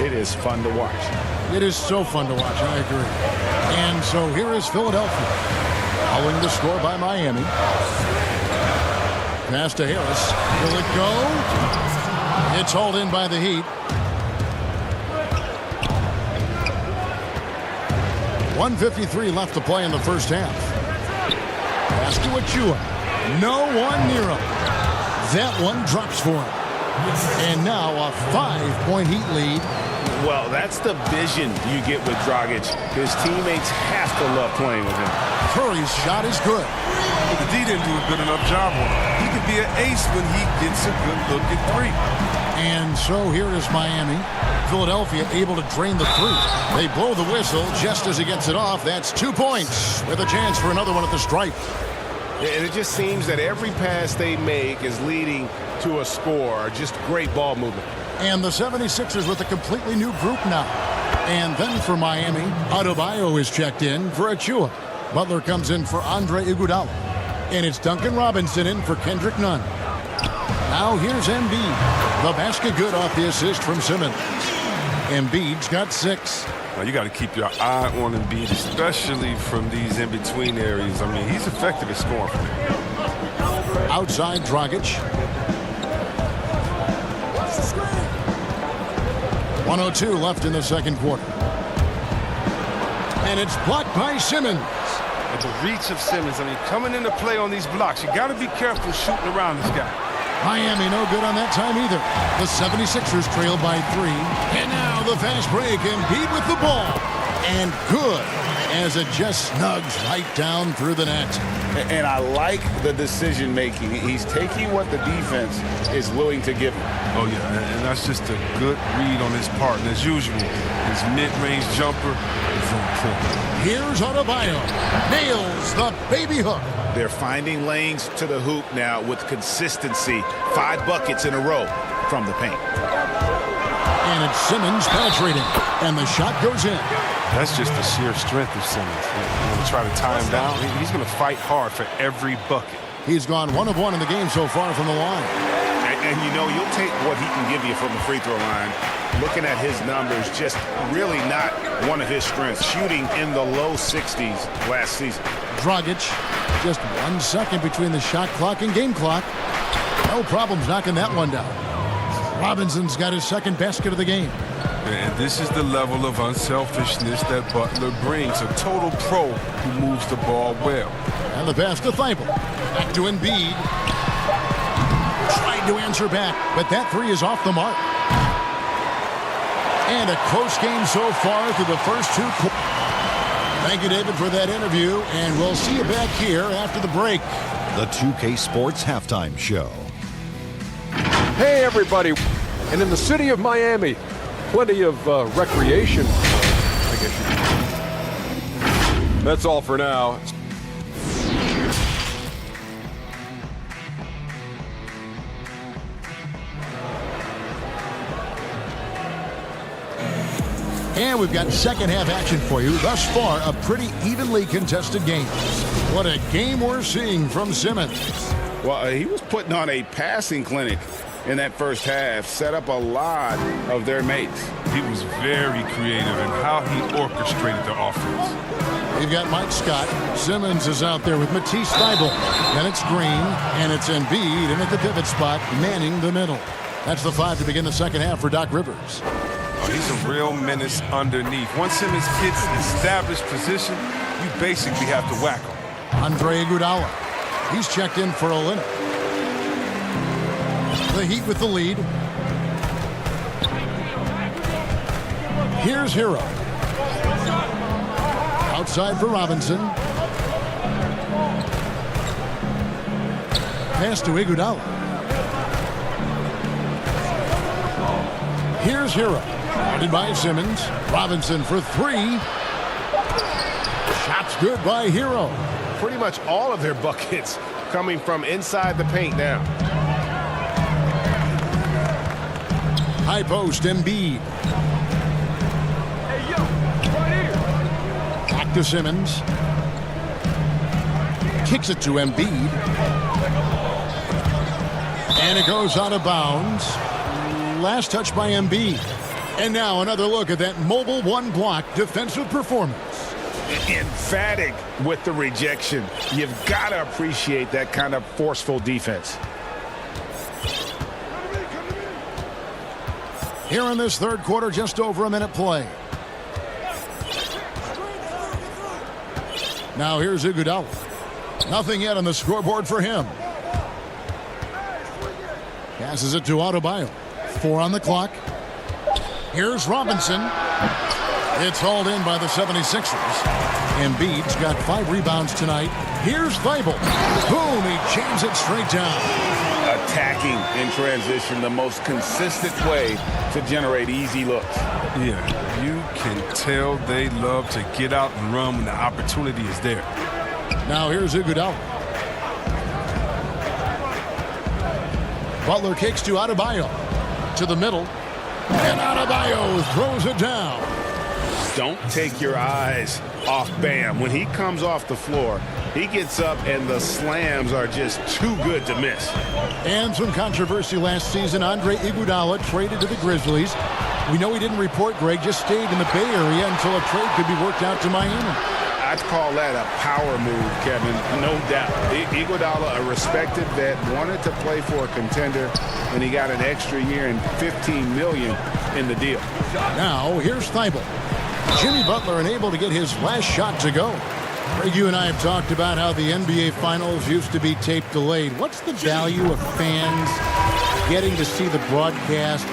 It is fun to watch. It is so fun to watch. I agree. And so here is Philadelphia, following the score by Miami. Pass to Harris. Will it go? It's hauled in by the Heat. 1:53 left to play in the first half. Pass to Achua. No one near him. That one drops for him. And now a 5-point Heat lead. Well, that's the vision you get with Dragic. His teammates have to love playing with him. Curry's shot is good. But the D didn't do a good enough job on him. He could be an ace when he gets a good look at three. And so here is Miami. Philadelphia able to drain the three. They blow the whistle just as he gets it off. That's 2 points with a chance for another one at the stripe. And it just seems that every pass they make is leading to a score. Just great ball movement. And the 76ers with a completely new group now. And then for Miami, Adebayo is checked in for Achua. Butler comes in for Andre Iguodala. And it's Duncan Robinson in for Kendrick Nunn. Now here's Embiid. The basket good off the assist from Simmons. Embiid's got 6. Now you got to keep your eye on Embiid, especially from these in-between areas. I mean, he's effective at scoring from there. Outside Dragic. 1:02 left in the second quarter. And it's blocked by Simmons. But the reach of Simmons, I mean, coming into play on these blocks, you got to be careful shooting around this guy. Miami no good on that time either. The 76ers trail by 3. And now the fast break. Embiid with the ball. And good as it just snugs right down through the net. And I like the decision making. He's taking what the defense is willing to give him. Oh, yeah, and that's just a good read on his part. And as usual, his mid-range jumper is on point. Here's Adebayo. Nails the baby hook. They're finding lanes to the hoop now with consistency. 5 buckets in a row from the paint. And it's Simmons penetrating. And the shot goes in. That's just the sheer strength of Simmons. You're going to try to tie him down. He's going to fight hard for every bucket. He's gone 1 of 1 in the game so far from the line. And you know, you'll take what he can give you from the free throw line. Looking at his numbers, just really not one of his strengths. Shooting in the low 60s last season. Dragic, just 1 second between the shot clock and game clock. No problems knocking that one down. Robinson's got his second basket of the game. And this is the level of unselfishness that Butler brings. A total pro who moves the ball well. And the pass to Thibault. Back to Embiid. Tried to answer back, but that 3 is off the mark. And a close game so far through the first 2 quarters. Thank you, David, for that interview, and we'll see you back here after the break. The 2K Sports Halftime Show. Hey, everybody. And in the city of Miami, plenty of recreation, I guess you could. That's all for now. And we've got second half action for you. Thus far, a pretty evenly contested game. What a game we're seeing from Simmons. Well, he was putting on a passing clinic in that first half, set up a lot of their mates. He was very creative in how he orchestrated the offense. We've got Mike Scott. Simmons is out there with Matisse Thybulle. Then it's Green, and it's Embiid, and at the pivot spot, manning the middle. That's the 5 to begin the second half for Doc Rivers. Oh, he's a real menace underneath. Once Simmons gets established position, you basically have to whack him. Andre Iguodala. He's checked in for Olynyk. The Heat with the lead. Here's Hero. Outside for Robinson. Pass to Iguodala. Here's Hero. Guarded by Simmons. Robinson for 3. Shots good by Hero. Pretty much all of their buckets coming from inside the paint now. High post, Embiid. Hey, yo, right here. Back to Simmons. Kicks it to Embiid. And it goes out of bounds. Last touch by Embiid. And now another look at that mobile 1 block defensive performance. Emphatic with the rejection. You've got to appreciate that kind of forceful defense. Here in this third quarter, just over a minute play. Now here's Iguodala. Nothing yet on the scoreboard for him. Passes it to Adebayo. 4 on the clock. Here's Robinson. It's hauled in by the 76ers. Embiid's got 5 rebounds tonight. Here's Thibault. Boom, he jams it straight down. Attacking in transition, the most consistent way to generate easy looks. Yeah, you can tell they love to get out and run when the opportunity is there. Now here's Iguodala. Butler kicks to Adebayo. To the middle. And Adebayo throws it down. Don't take your eyes off Bam. When he comes off the floor, he gets up and the slams are just too good to miss. And some controversy last season. Andre Iguodala traded to the Grizzlies. We know he didn't report, Greg, just stayed in the Bay Area until a trade could be worked out to Miami. I'd call that a power move, Kevin, no doubt. Iguodala, a respected vet, wanted to play for a contender, and he got an extra year and $15 million in the deal. Now, here's Thibault. Jimmy Butler unable to get his last shot to go. Greg, you and I have talked about how the NBA Finals used to be tape delayed. What's the value of fans getting to see the broadcast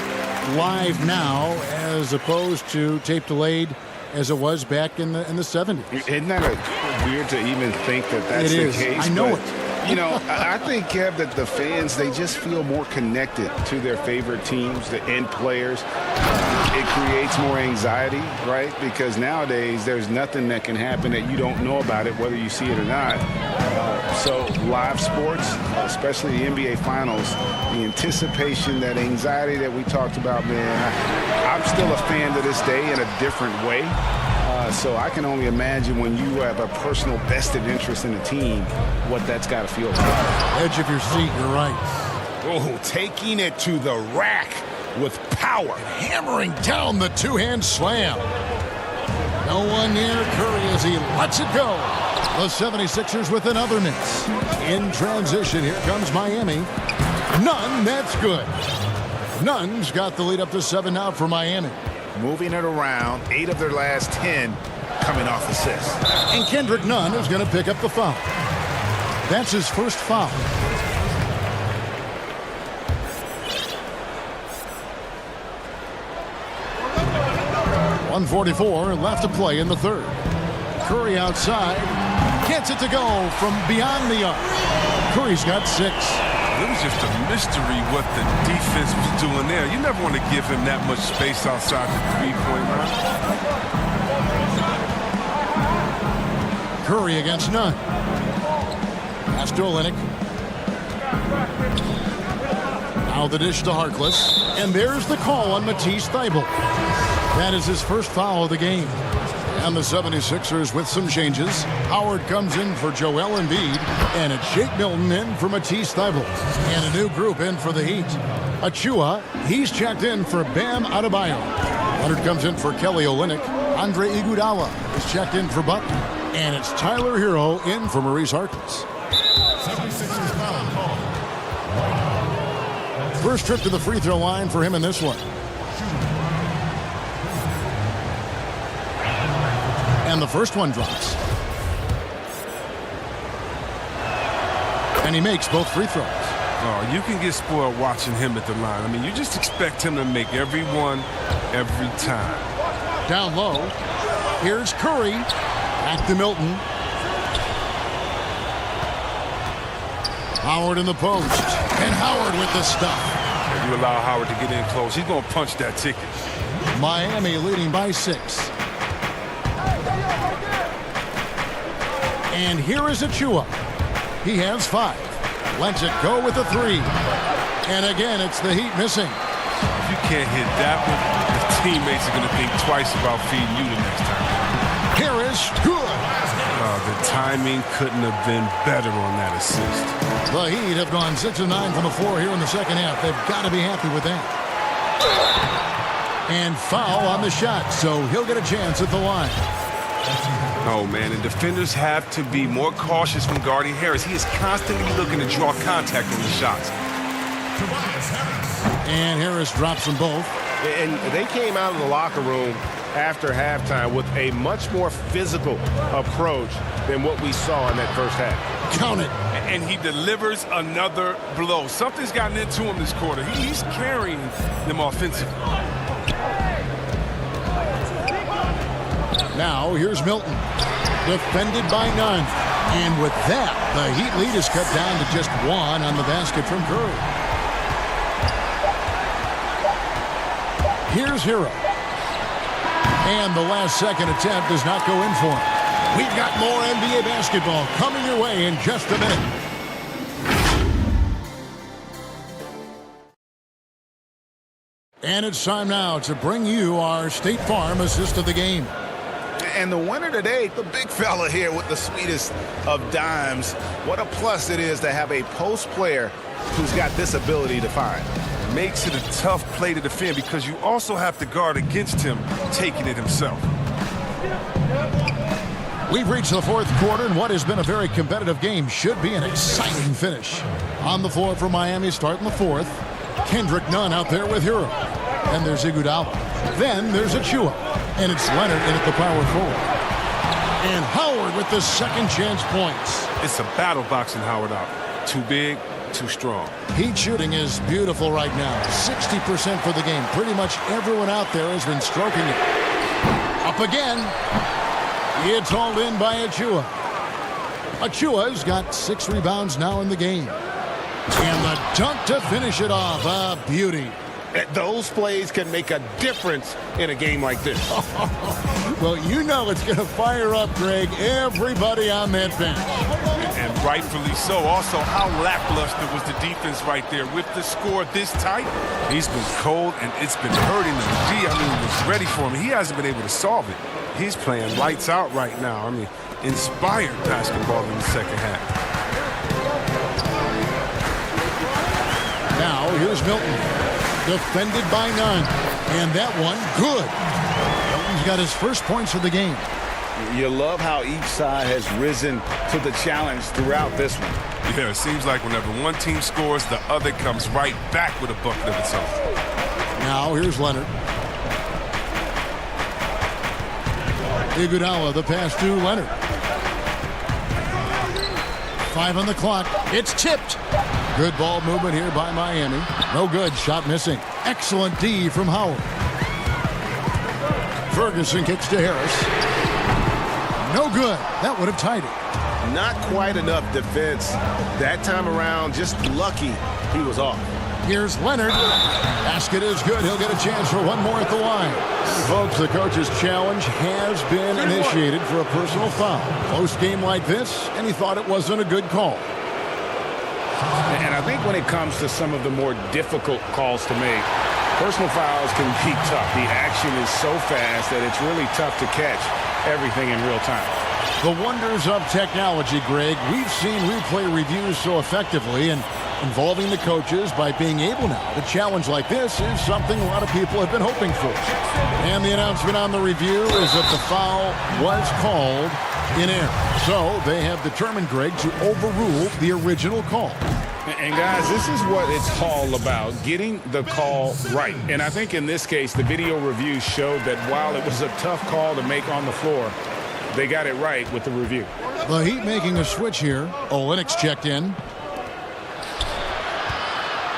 live now as opposed to tape delayed as it was back in the 70s? Isn't that weird to even think that that's the case? I know but, it. You know, I think, Kev, that the fans, they just feel more connected to their favorite teams, the end players. It creates more anxiety, right? Because nowadays, there's nothing that can happen that you don't know about it, whether you see it or not. So live sports, especially the NBA Finals, the anticipation, that anxiety that we talked about, man, I'm still a fan to this day in a different way. So I can only imagine when you have a personal vested interest in a team, what that's got to feel like. Edge of your seat, you're right. Oh, taking it to the rack with power. Hammering down the two-hand slam. No one near Curry as he lets it go. The 76ers with another miss. In transition, here comes Miami. Nunn, that's good. Nunn's got the lead up to 7 now for Miami. Moving it around, 8 of their last 10 coming off assists. And Kendrick Nunn is going to pick up the foul. That's his first foul. .144 left to play in the third. Curry outside. Gets it to go from beyond the arc. Curry's got 6. It was just a mystery what the defense was doing there. You never want to give him that much space outside the three-point line. Curry against Nunn. Pass to Olynyk. Now the dish to Harkless. And there's the call on Matisse Thybulle. That is his first foul of the game. And the 76ers with some changes. Howard comes in for Joel Embiid. And it's Shake Milton in for Matisse Thybulle. And a new group in for the Heat. Achua, he's checked in for Bam Adebayo. Leonard comes in for Kelly Olynyk. Andre Iguodala is checked in for Butler. And it's Tyler Hero in for Maurice Harkless. First trip to the free throw line for him in this one. And the first one drops. And he makes both free throws. Oh, you can get spoiled watching him at the line. I mean, you just expect him to make every one, every time. Down low. Here's Curry. Back to Milton. Howard in the post. And Howard with the stuff. If you allow Howard to get in close, he's going to punch that ticket. Miami leading by 6. And here is Achua. He has 5. Lets it go with a 3. And again, it's the Heat missing. If you can't hit that one, the teammates are going to think twice about feeding you the next time. Here is good. The timing couldn't have been better on that assist. The Heat have gone 6 of 9 from the floor here in the second half. They've got to be happy with that. And foul on the shot, so he'll get a chance at the line. Oh, man, and defenders have to be more cautious from guarding Harris. He is constantly looking to draw contact on his shots. And Harris drops them both. And they came out of the locker room after halftime with a much more physical approach than what we saw in that first half. Count it. And he delivers another blow. Something's gotten into him this quarter. He's carrying them offensively. Now, here's Milton. Defended by none. And with that, the Heat lead is cut down to just one on the basket from Curry. Here's Hero. And the last second attempt does not go in for him. We've got more NBA basketball coming your way in just a minute. And it's time now to bring you our State Farm assist of the game. And the winner today, the big fella here with the sweetest of dimes. What a plus it is to have a post player who's got this ability to find. Makes it a tough play to defend because you also have to guard against him taking it himself. We've reached the fourth quarter, and what has been a very competitive game should be an exciting finish. On the floor for Miami, starting the fourth. Kendrick Nunn out there with Hero. Then there's Iguodala. Then there's Achua. And it's Leonard in at the power forward. And Howard with the second chance points. It's a battle boxing Howard out. Too big, too strong. Heat shooting is beautiful right now. 60% for the game. Pretty much everyone out there has been stroking it. Up again. It's hauled in by Achua. Achua's got 6 rebounds now in the game. And the dunk to finish it off. A beauty. Those plays can make a difference in a game like this. Well, you know it's going to fire up, Greg, everybody on that bench. And rightfully so. Also, how lackluster was the defense right there. With the score this tight, he's been cold, and it's been hurting him. D, was ready for him. He hasn't been able to solve it. He's playing lights out right now. Inspired basketball in the second half. Now, here's Milton. Defended by none. And that one, good. Milton's got his first points of the game. You love how each side has risen to the challenge throughout this one. Yeah, it seems like whenever one team scores, the other comes right back with a bucket of its own. Now, here's Leonard. Iguodala, the pass to Leonard. 5 on the clock. It's tipped. Good ball movement here by Miami. No good. Shot missing. Excellent D from Howard. Ferguson kicks to Harris. No good. That would have tied it. Not quite enough defense that time around. Just lucky he was off. Here's Leonard. Basket is good. He'll get a chance for one more at the line. Folks, the coach's challenge has been initiated for a personal foul. Close game like this, and he thought it wasn't a good call. And I think when it comes to some of the more difficult calls to make, personal fouls can be tough. The action is so fast that it's really tough to catch everything in real time. The wonders of technology, Greg. We've seen replay reviews so effectively, and involving the coaches by being able now to challenge like this is something a lot of people have been hoping for. And the announcement on the review is that the foul was called in error. So they have determined, Greg, to overrule the original call. And guys, this is what it's all about, getting the call right. And I think in this case, the video review showed that while it was a tough call to make on the floor, they got it right with the review. The Heat making a switch here. Olynyk's checked in.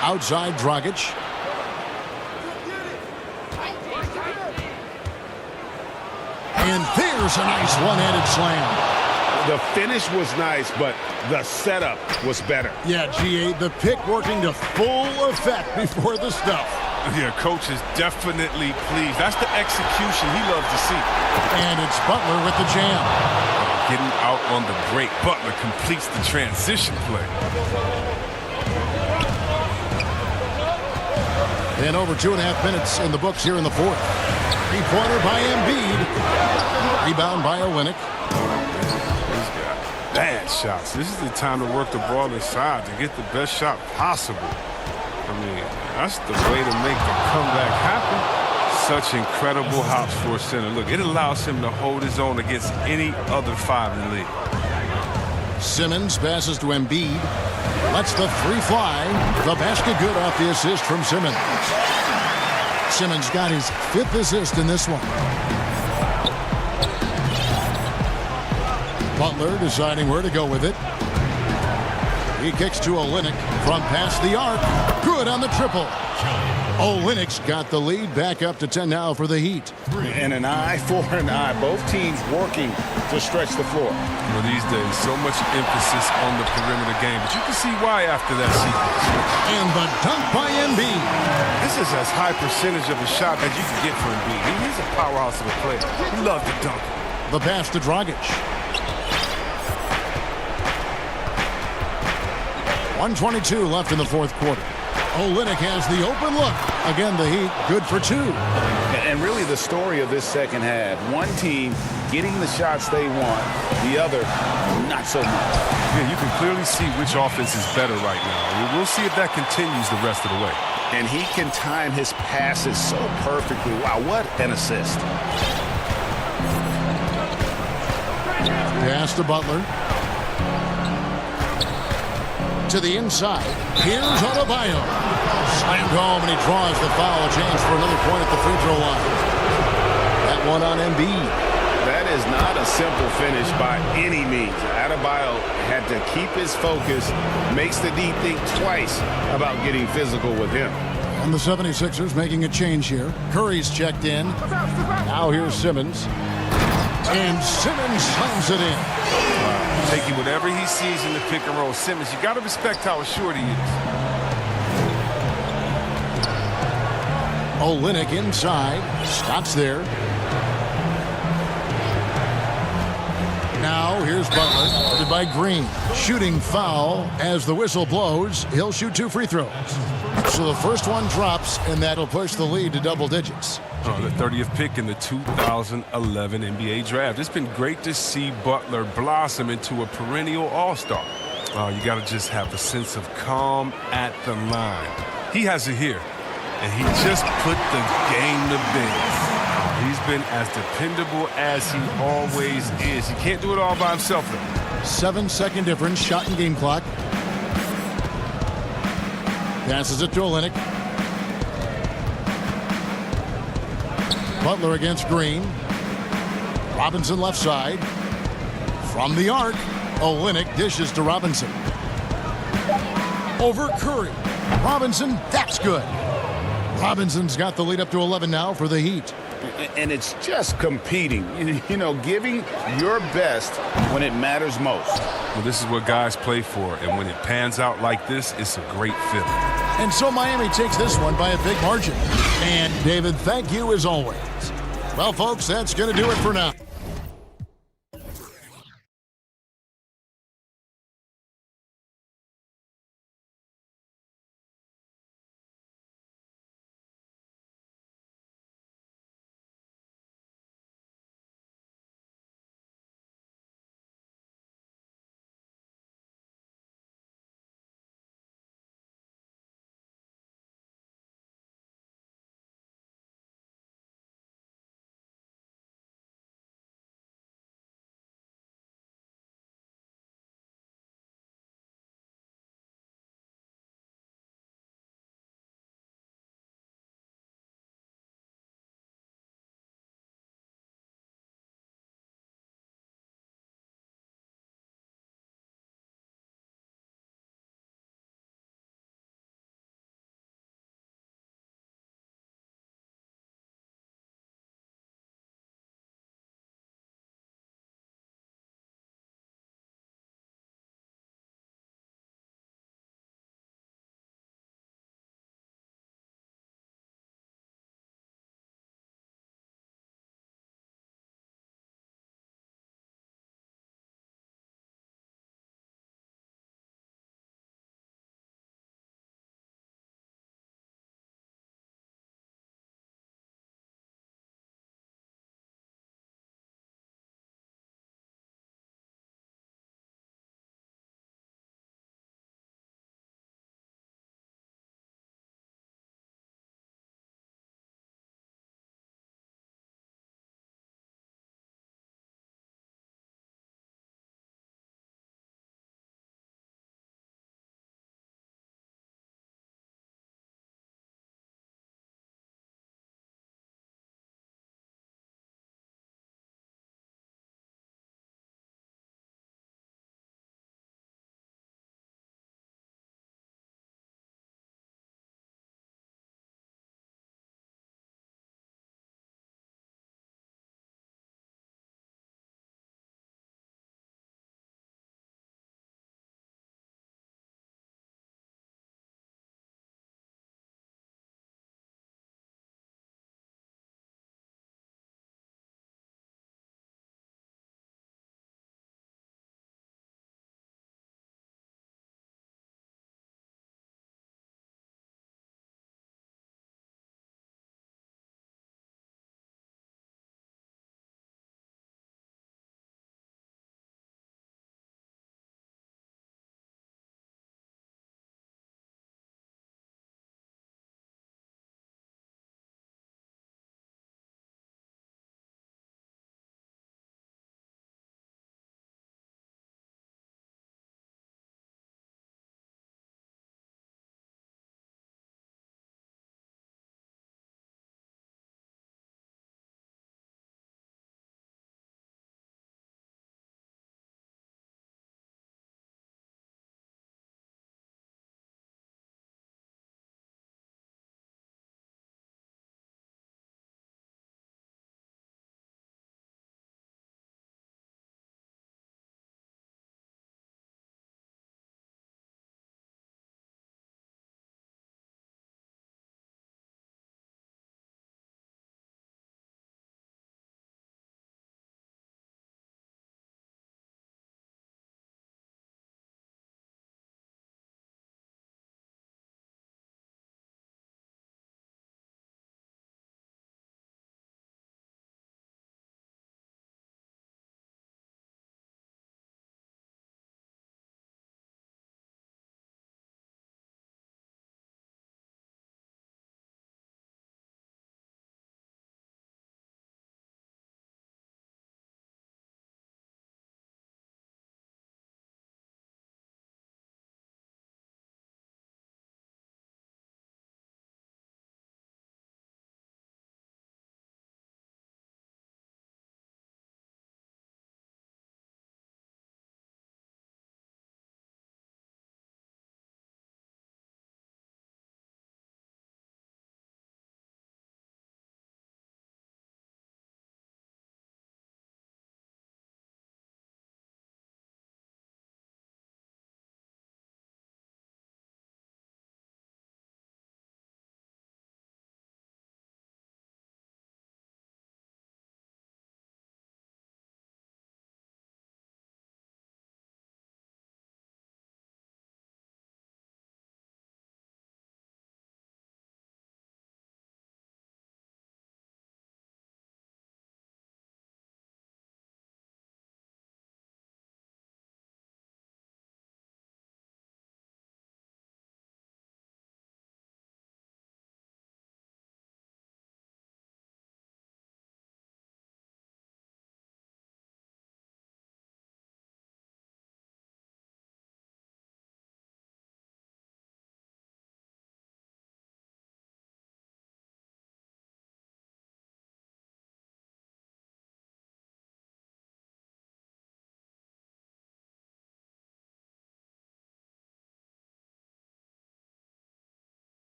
Outside Dragic. And there's a nice one-handed slam. The finish was nice, but the setup was better. Yeah, G8, the pick working to full effect before the stuff. Yeah, coach is definitely pleased. That's the execution he loves to see. And it's Butler with the jam. Getting out on the break. Butler completes the transition play. And over 2.5 minutes in the books here in the fourth. Three-pointer by Embiid. Rebound by Olynyk. He's got bad shots. This is the time to work the ball inside to get the best shot possible. That's the way to make the comeback happen. such incredible hops for a center. Look, it allows him to hold his own against any other 5 in the league. Simmons passes to Embiid. Lets the three fly. The basket good off the assist from Simmons. Simmons got his 5th assist in this one. Butler deciding where to go with it. He kicks to Olynyk from past the arc. Good on the triple. Olynyk's got the lead back up to 10 now for the Heat. And an eye for an eye. Both teams working to stretch the floor. Well, these days, so much emphasis on the perimeter game, but you can see why after that sequence. And the dunk by Embiid. This is as high percentage of a shot as you can get for Embiid. He's a powerhouse of a player. He loves to dunk. The pass to Dragic. 1:22 left in the 4th quarter. Olynyk has the open look. Again, the Heat good for 2. And really the story of this second half. One team getting the shots they want, the other not so much. Yeah, you can clearly see which offense is better right now. We'll see if that continues the rest of the way. And he can time his passes so perfectly. Wow, what an assist. Pass to Butler. To the inside. Here's Adebayo. Slammed home, and he draws the foul. A chance for another point at the free throw line. That one on Embiid. That is not a simple finish by any means. Adebayo had to keep his focus, makes the D think twice about getting physical with him. And the 76ers making a change here. Curry's checked in. Now here's Simmons. And Simmons slams it in. Taking whatever he sees in the pick and roll. Simmons, you got to respect how assured he is. Olynyk inside. Stops there. Now here's Butler. Guarded by Green. Shooting foul as the whistle blows. He'll shoot 2 free throws. So the first one drops, and that'll push the lead to double digits. The 30th pick in the 2011 NBA draft. It's been great to see Butler blossom into a perennial all-star. You got to just have a sense of calm at the line. He has it here, and he just put the game to bed. He's been as dependable as he always is. He can't do it all by himself, though. 7-second difference, shot and game clock. Passes it to Olynyk. Butler against Green. Robinson left side. From the arc, Olynyk dishes to Robinson. Over Curry. Robinson, that's good. Robinson's got the lead up to 11 now for the Heat. And it's just competing, you know, giving your best when it matters most. Well, this is what guys play for, and when it pans out like this, it's a great feeling. And so Miami takes this one by a big margin. And David, thank you as always. Well, folks, that's going to do it for now.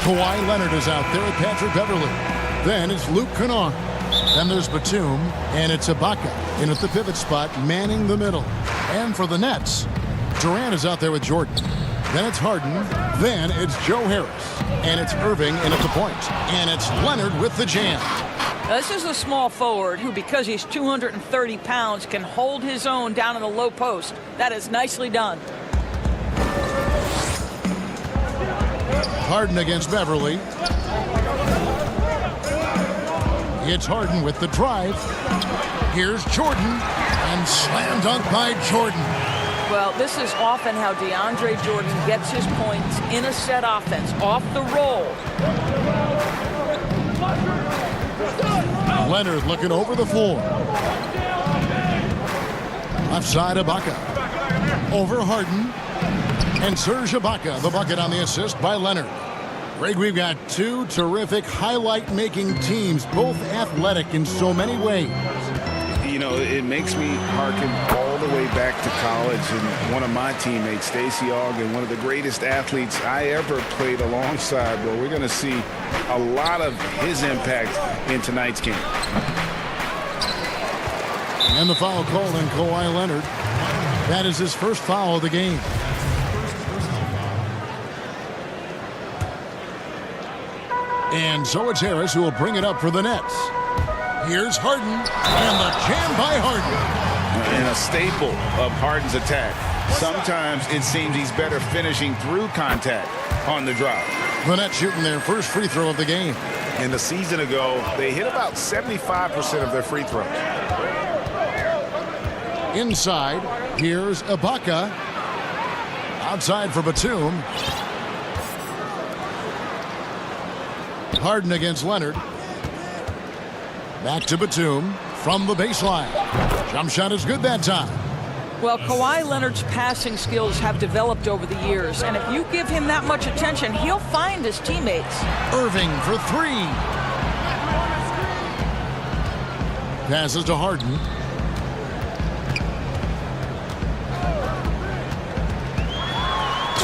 Kawhi Leonard is out there at Patrick Beverly. Then it's Luke Kennard. Then there's Batum, and it's Ibaka in at the pivot spot, manning the middle. And for the Nets, Durant is out there with Jordan. Then it's Harden. Then it's Joe Harris. And it's Irving in at the point. And it's Leonard with the jam. This is a small forward who, because he's 230 pounds, can hold his own down in the low post. That is nicely done. Harden against Beverly. It's Harden with the drive. Here's Jordan. And slam dunk by Jordan. Well, this is often how DeAndre Jordan gets his points in a set offense, off the roll. Leonard looking over the floor. Offside Ibaka. Over Harden. And Serge Ibaka, the bucket on the assist by Leonard. Greg, we've got two terrific highlight-making teams, both athletic in so many ways. You know, it makes me hearken all the way back to college, and one of my teammates, Stacey Ogden, one of the greatest athletes I ever played alongside. Well, we're going to see a lot of his impact in tonight's game. And the foul called on Kawhi Leonard. That is his first foul of the game. And so it's Harris who will bring it up for the Nets. Here's Harden, and the jam by Harden. And a staple of Harden's attack. Sometimes it seems he's better finishing through contact on the drive. The Nets shooting their first free throw of the game. And a season ago, they hit about 75% of their free throws. Inside, here's Ibaka. Outside for Batum. Harden against Leonard. Back to Batum from the baseline. Jump shot is good that time. Well, Kawhi Leonard's passing skills have developed over the years, and if you give him that much attention, he'll find his teammates. Irving for three. Passes to Harden.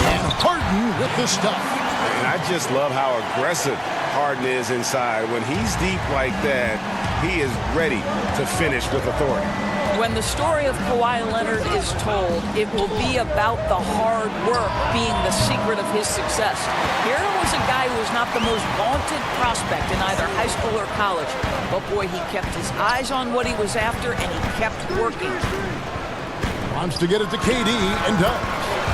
And Harden with the stuff. And I just love how aggressive Harden is inside. When he's deep like that, he is ready to finish with authority. When the story of Kawhi Leonard is told, it will be about the hard work being the secret of his success. Here was a guy who was not the most vaunted prospect in either high school or college. But boy, he kept his eyes on what he was after, and he kept working. Wants to get it to KD and does.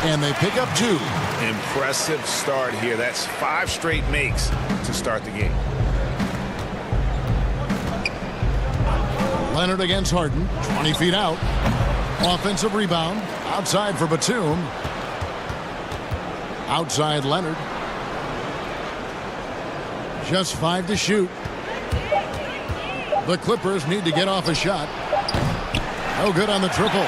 And they pick up two. Impressive start here. That's 5 straight makes to start the game. Leonard against Harden, 20 feet out. Offensive rebound, outside for Batum. Outside Leonard. Just 5 to shoot. The Clippers need to get off a shot. No good on the triple.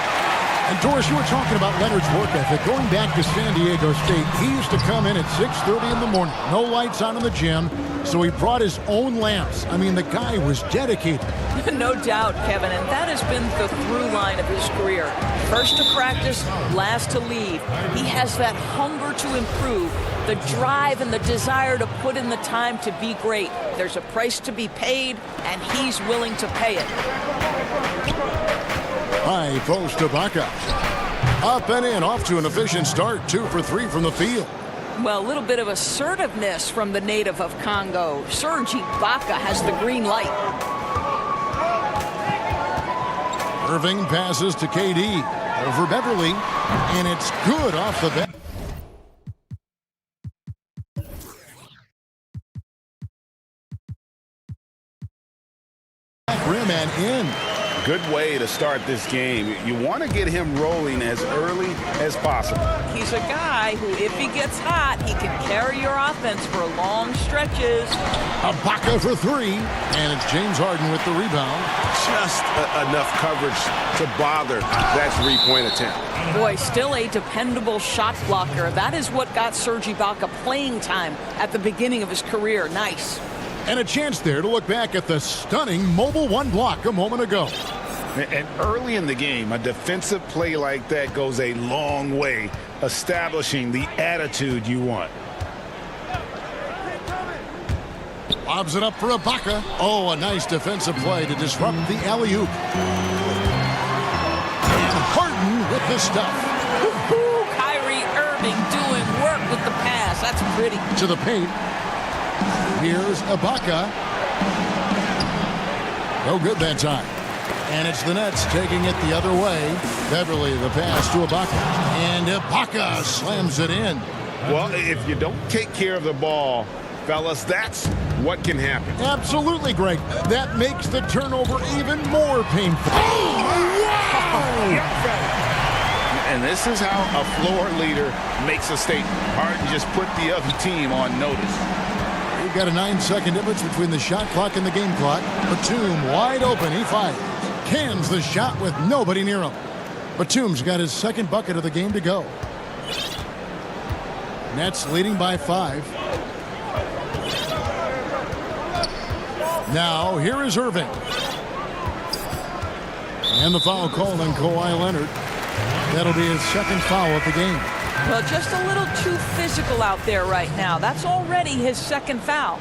And Doris, you were talking about Leonard's work ethic. Going back to San Diego State, he used to come in at 6:30 in the morning. No lights on in the gym, so he brought his own lamps. I mean, the guy was dedicated. No doubt, Kevin, and that has been the through line of his career. First to practice, last to leave. He has that hunger to improve, the drive and the desire to put in the time to be great. There's a price to be paid, and he's willing to pay it. High post to Ibaka. Up and in, off to an efficient start. 2 for 3 from the field. Well, a little bit of assertiveness from the native of Congo. Serge Ibaka has the green light. Irving passes to KD. Over Beverly. And it's good off the bat. Rim and in. Good way to start this game. You want to get him rolling as early as possible. He's a guy who, if he gets hot, he can carry your offense for long stretches. Ibaka for 3. And it's James Harden with the rebound. Just enough coverage to bother that three-point attempt. Boy, still a dependable shot blocker. That is what got Serge Ibaka playing time at the beginning of his career. Nice. And a chance there to look back at the stunning mobile 1 block a moment ago. And early in the game, a defensive play like that goes a long way, establishing the attitude you want. Lobs it up for Ibaka. Oh, a nice defensive play to disrupt the alley-oop. And Harden with the stuff. Kyrie Irving doing work with the pass. That's pretty. To the paint. Here's Ibaka. No good that time. And it's the Nets taking it the other way. Beverly, the pass to Ibaka. And Ibaka slams it in. Well, if you don't take care of the ball, fellas, that's what can happen. Absolutely, Greg. That makes the turnover even more painful. Oh, wow! And this is how a floor leader makes a statement. Harden just put the other team on notice. We've got a 9-second difference between the shot clock and the game clock. Batum wide open. He fires. Cans the shot with nobody near him. Batum's got his second bucket of the game to go. Nets leading by 5. Now, here is Irving. And the foul called on Kawhi Leonard. That'll be his second foul of the game. Well, just a little too physical out there right now. That's already his second foul.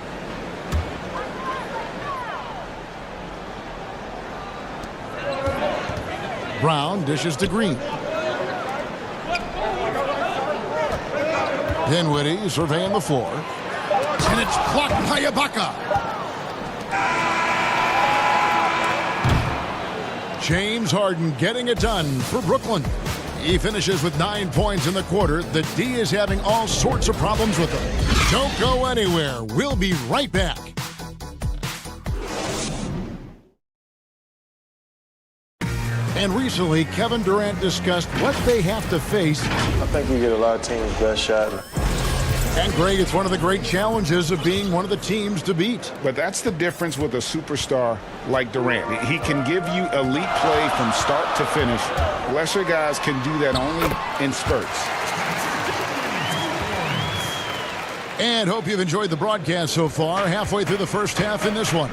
Brown dishes to Green. Dinwiddie surveying the floor. And it's blocked by Ibaka. James Harden getting it done for Brooklyn. He finishes with 9 points in the quarter. The D is having all sorts of problems with him. Don't go anywhere. We'll be right back. And recently, Kevin Durant discussed what they have to face. I think we get a lot of teams' best shot. And Greg, it's one of the great challenges of being one of the teams to beat. But that's the difference with a superstar like Durant. He can give you elite play from start to finish. Lesser guys can do that only in spurts. And hope you've enjoyed the broadcast so far. Halfway through the first half in this one.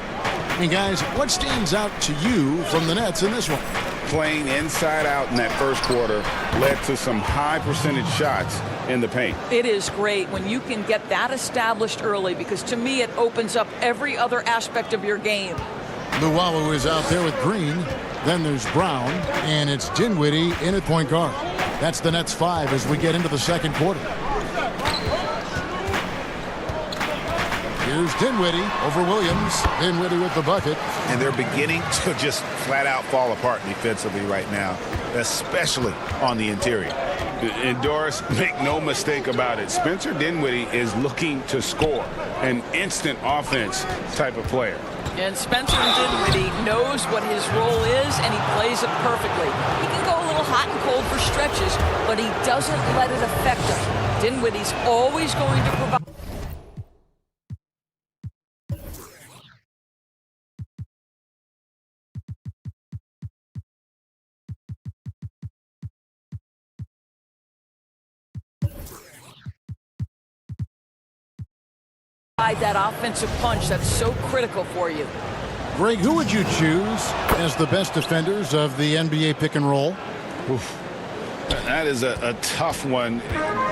And guys, what stands out to you from the Nets in this one? Playing inside out in that first quarter led to some high percentage shots in the paint. It is great when you can get that established early, because to me it opens up every other aspect of your game. Luwawu is out there with Green. Then there's Brown, and it's Dinwiddie in at point guard. That's the Nets 5 as we get into the second quarter. Here's Dinwiddie over Williams. Dinwiddie with the bucket. And they're beginning to just flat out fall apart defensively right now, especially on the interior. And Doris, make no mistake about it, Spencer Dinwiddie is looking to score, an instant offense type of player. And Spencer Dinwiddie knows what his role is, and he plays it perfectly. He can go a little hot and cold for stretches, but he doesn't let it affect him. Dinwiddie's always going to provide. That offensive punch that's so critical for you. Greg, who would you choose as the best defenders of the NBA pick and roll? Oof. That is a tough one.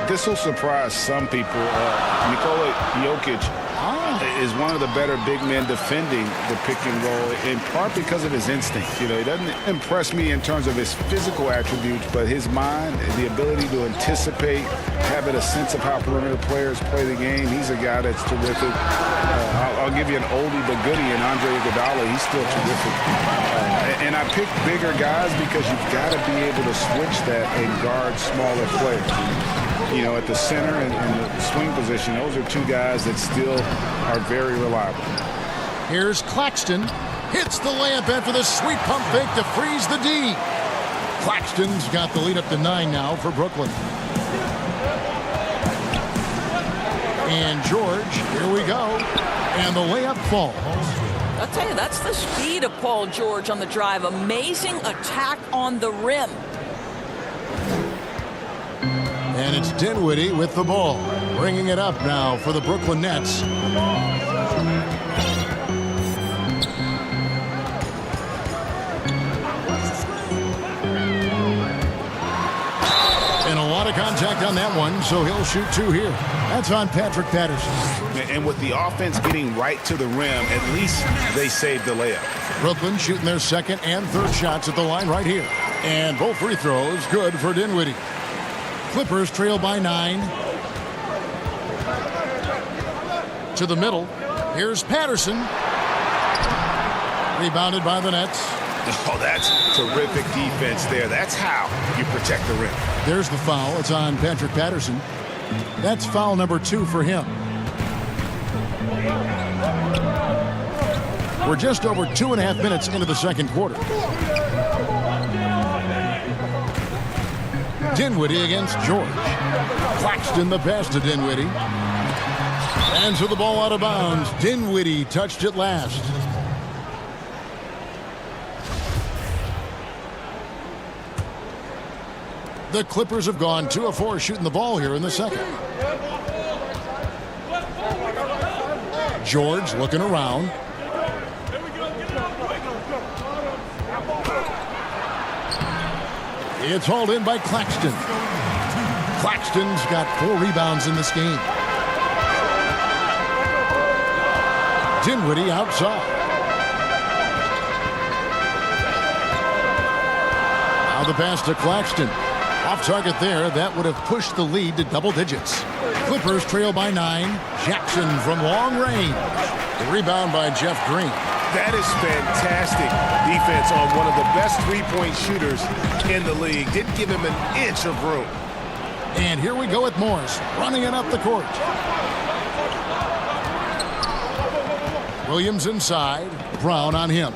This will surprise some people. Nikola Jokic is one of the better big men defending the pick and roll, in part because of his instinct. You know, he doesn't impress me in terms of his physical attributes, but his mind, the ability to anticipate, having a sense of how perimeter players play the game. He's a guy that's terrific. I'll give you an oldie but goodie in Andre Iguodala. He's still terrific. And I pick bigger guys because you've got to be able to switch that and guard smaller players. You know, at the center and the swing position, those are two guys that still are very reliable. Here's Claxton. Hits the layup after the sweet pump fake to freeze the D. Claxton's got the lead up to 9 now for Brooklyn. And George, here we go. And the layup falls. I'll tell you, that's the speed of Paul George on the drive. Amazing attack on the rim. And it's Dinwiddie with the ball. Bringing it up now for the Brooklyn Nets. And a lot of contact on that one, so he'll shoot 2 here. That's on Patrick Patterson. And with the offense getting right to the rim, at least they saved the layup. Brooklyn shooting their second and third shots at the line right here. And both free throws good for Dinwiddie. Clippers trail by 9. To the middle. Here's Patterson. Rebounded by the Nets. Oh, that's terrific defense there. That's how you protect the rim. There's the foul. It's on Patrick Patterson. That's foul number 2 for him. We're just over 2.5 minutes into the second quarter. Dinwiddie against George. Claxton the pass to Dinwiddie. And so the ball out of bounds. Dinwiddie touched it last. The Clippers have gone 2 of 4 shooting the ball here in the second. George looking around. It's hauled in by Claxton. Claxton's got 4 rebounds in this game. Dinwiddie outside. Now the pass to Claxton. Off target there. That would have pushed the lead to double digits. Clippers trail by 9. Jackson from long range. The rebound by Jeff Green. That is fantastic defense on one of the best three-point shooters in the league. Didn't give him an inch of room. And here we go with Morris running it up the court. Williams inside. Brown on him.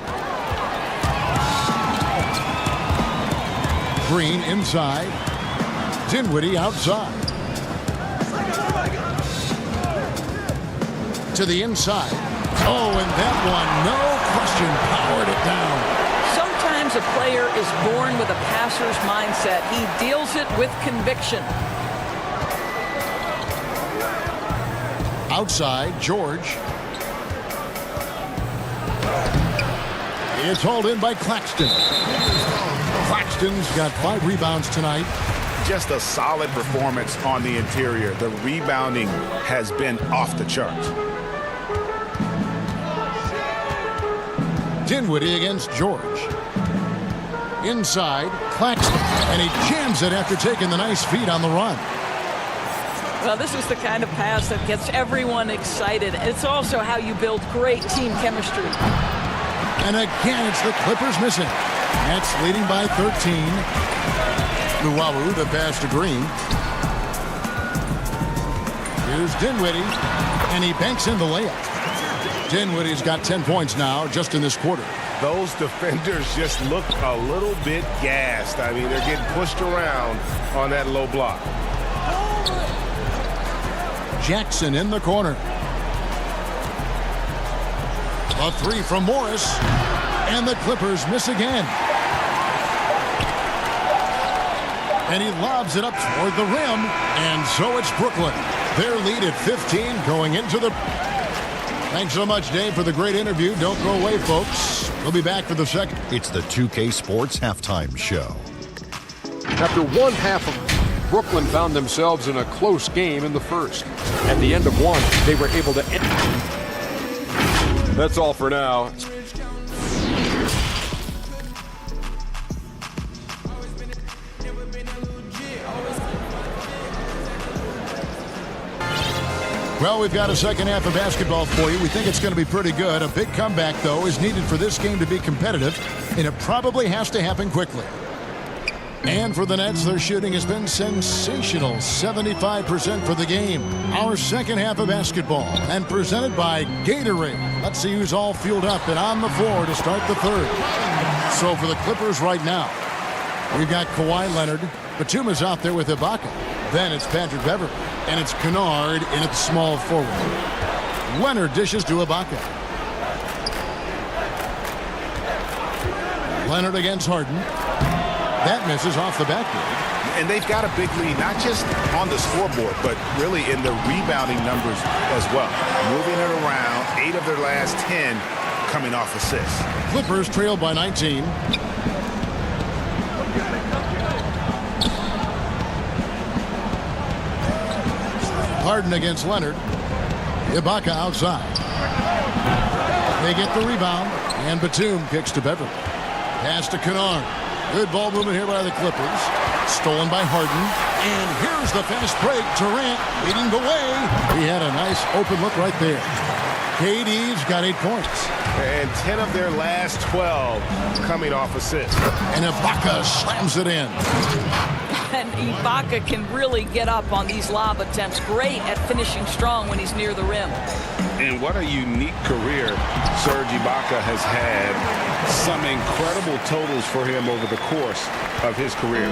Green inside. Dinwiddie outside. To the inside. Oh, and that one, no question, powered it down. Sometimes a player is born with a passer's mindset. He deals it with conviction. Outside, George. It's hauled in by Claxton. Claxton's got 5 rebounds tonight. Just a solid performance on the interior. The rebounding has been off the charts. Dinwiddie against George. Inside, Claxton. And he jams it after taking the nice feed on the run. Well, this is the kind of pass that gets everyone excited. It's also how you build great team chemistry. And again, it's the Clippers missing. Nets leading by 13. Luwawu, the pass to Green. Here's Dinwiddie, and he banks in the layup. Dinwiddie's got 10 points now just in this quarter. Those defenders just look a little bit gassed. I mean, they're getting pushed around on that low block. Jackson in the corner. A 3 from Morris, and the Clippers miss again. And he lobs it up toward the rim, and so it's Brooklyn. Their lead at 15 going into the... Thanks so much, Dave, for the great interview. Don't go away, folks. We'll be back for the second. It's the 2K Sports Halftime Show. After one half of Brooklyn found themselves in a close game in the first. At the end of one, they were able to end. That's all for now. Well, we've got a second half of basketball for you. We think it's going to be pretty good. A big comeback, though, is needed for this game to be competitive, and it probably has to happen quickly. And for the Nets, their shooting has been sensational. 75% for the game. Our second half of basketball, and presented by Gatorade. Let's see who's all fueled up and on the floor to start the third. So for the Clippers right now, we've got Kawhi Leonard. Batuma's out there with Ibaka. Then it's Patrick Beverley. And it's Kennard in at small forward. Leonard dishes to Ibaka. Leonard against Harden. That misses off the backboard. And they've got a big lead, not just on the scoreboard, but really in the rebounding numbers as well. Moving it around, 8 of their last 10 coming off assists. Clippers trail by 19. Harden against Leonard. Ibaka outside. They get the rebound, and Batum kicks to Beverly. Pass to Kennard. Good ball movement here by the Clippers. Stolen by Harden. And here's the fast break. Durant leading the way. He had a nice open look right there. KD's got 8 points. And 10 of their last 12 coming off assists. And Ibaka slams it in. And Ibaka can really get up on these lob attempts. Great at finishing strong when he's near the rim. And what a unique career Serge Ibaka has had. Some incredible totals for him over the course of his career.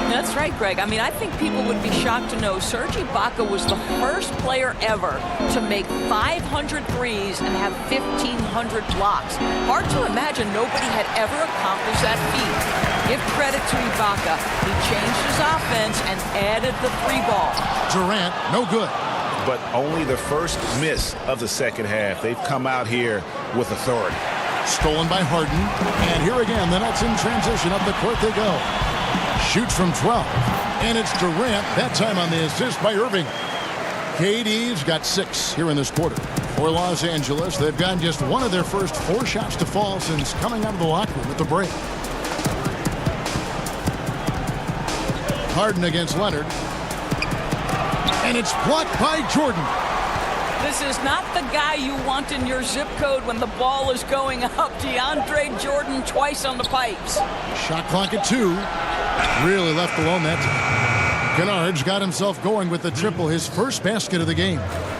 That's right, Greg. I mean, I think people would be shocked to know Serge Ibaka was the first player ever to make 500 threes and have 1,500 blocks. Hard to imagine nobody had ever accomplished that feat. Give credit to Ibaka. He changed his offense and added the 3-ball. Durant, no good. But only the first miss of the second half. They've come out here with authority. Stolen by Harden. And here again, the Nets in transition. Up the court they go. Shoots from 12. And it's Durant, that time on the assist by Irving. KD's got 6 here in this quarter. For Los Angeles, they've gotten just one of their first 4 shots to fall since coming out of the locker room at the break. Harden against Leonard. And it's blocked by Jordan. This is not the guy you want in your zip code when the ball is going up. DeAndre Jordan twice on the pipes. Shot clock at 2. Really left alone that time. Kennard's got himself going with the triple, his first basket of the game.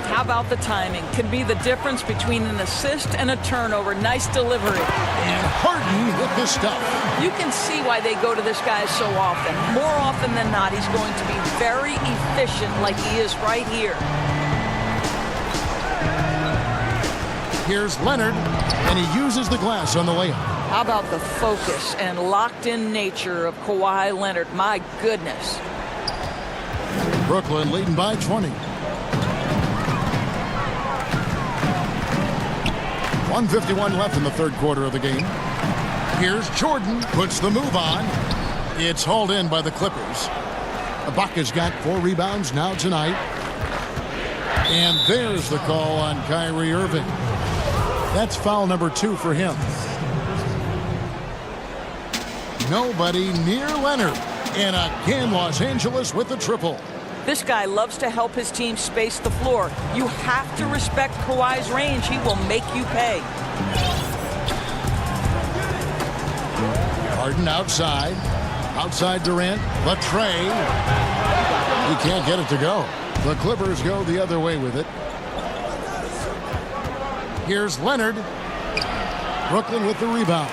How about the timing? Could be the difference between an assist and a turnover. Nice delivery. And Harden with the stuff. You can see why they go to this guy so often. More often than not, he's going to be very efficient like he is right here. Here's Leonard, and he uses the glass on the layup. How about the focus and locked-in nature of Kawhi Leonard? My goodness. Brooklyn leading by 20. 1:51 left in the third quarter of the game. Here's Jordan, puts the move on. It's hauled in by the Clippers. Ibaka's got 4 rebounds now tonight. And there's the call on Kyrie Irving. That's foul number 2 for him. Nobody near Leonard. And again, Los Angeles with the triple. This guy loves to help his team space the floor. You have to respect Kawhi's range. He will make you pay. Harden outside. Outside Durant. Latrey. He can't get it to go. The Clippers go the other way with it. Here's Leonard. Brooklyn with the rebound.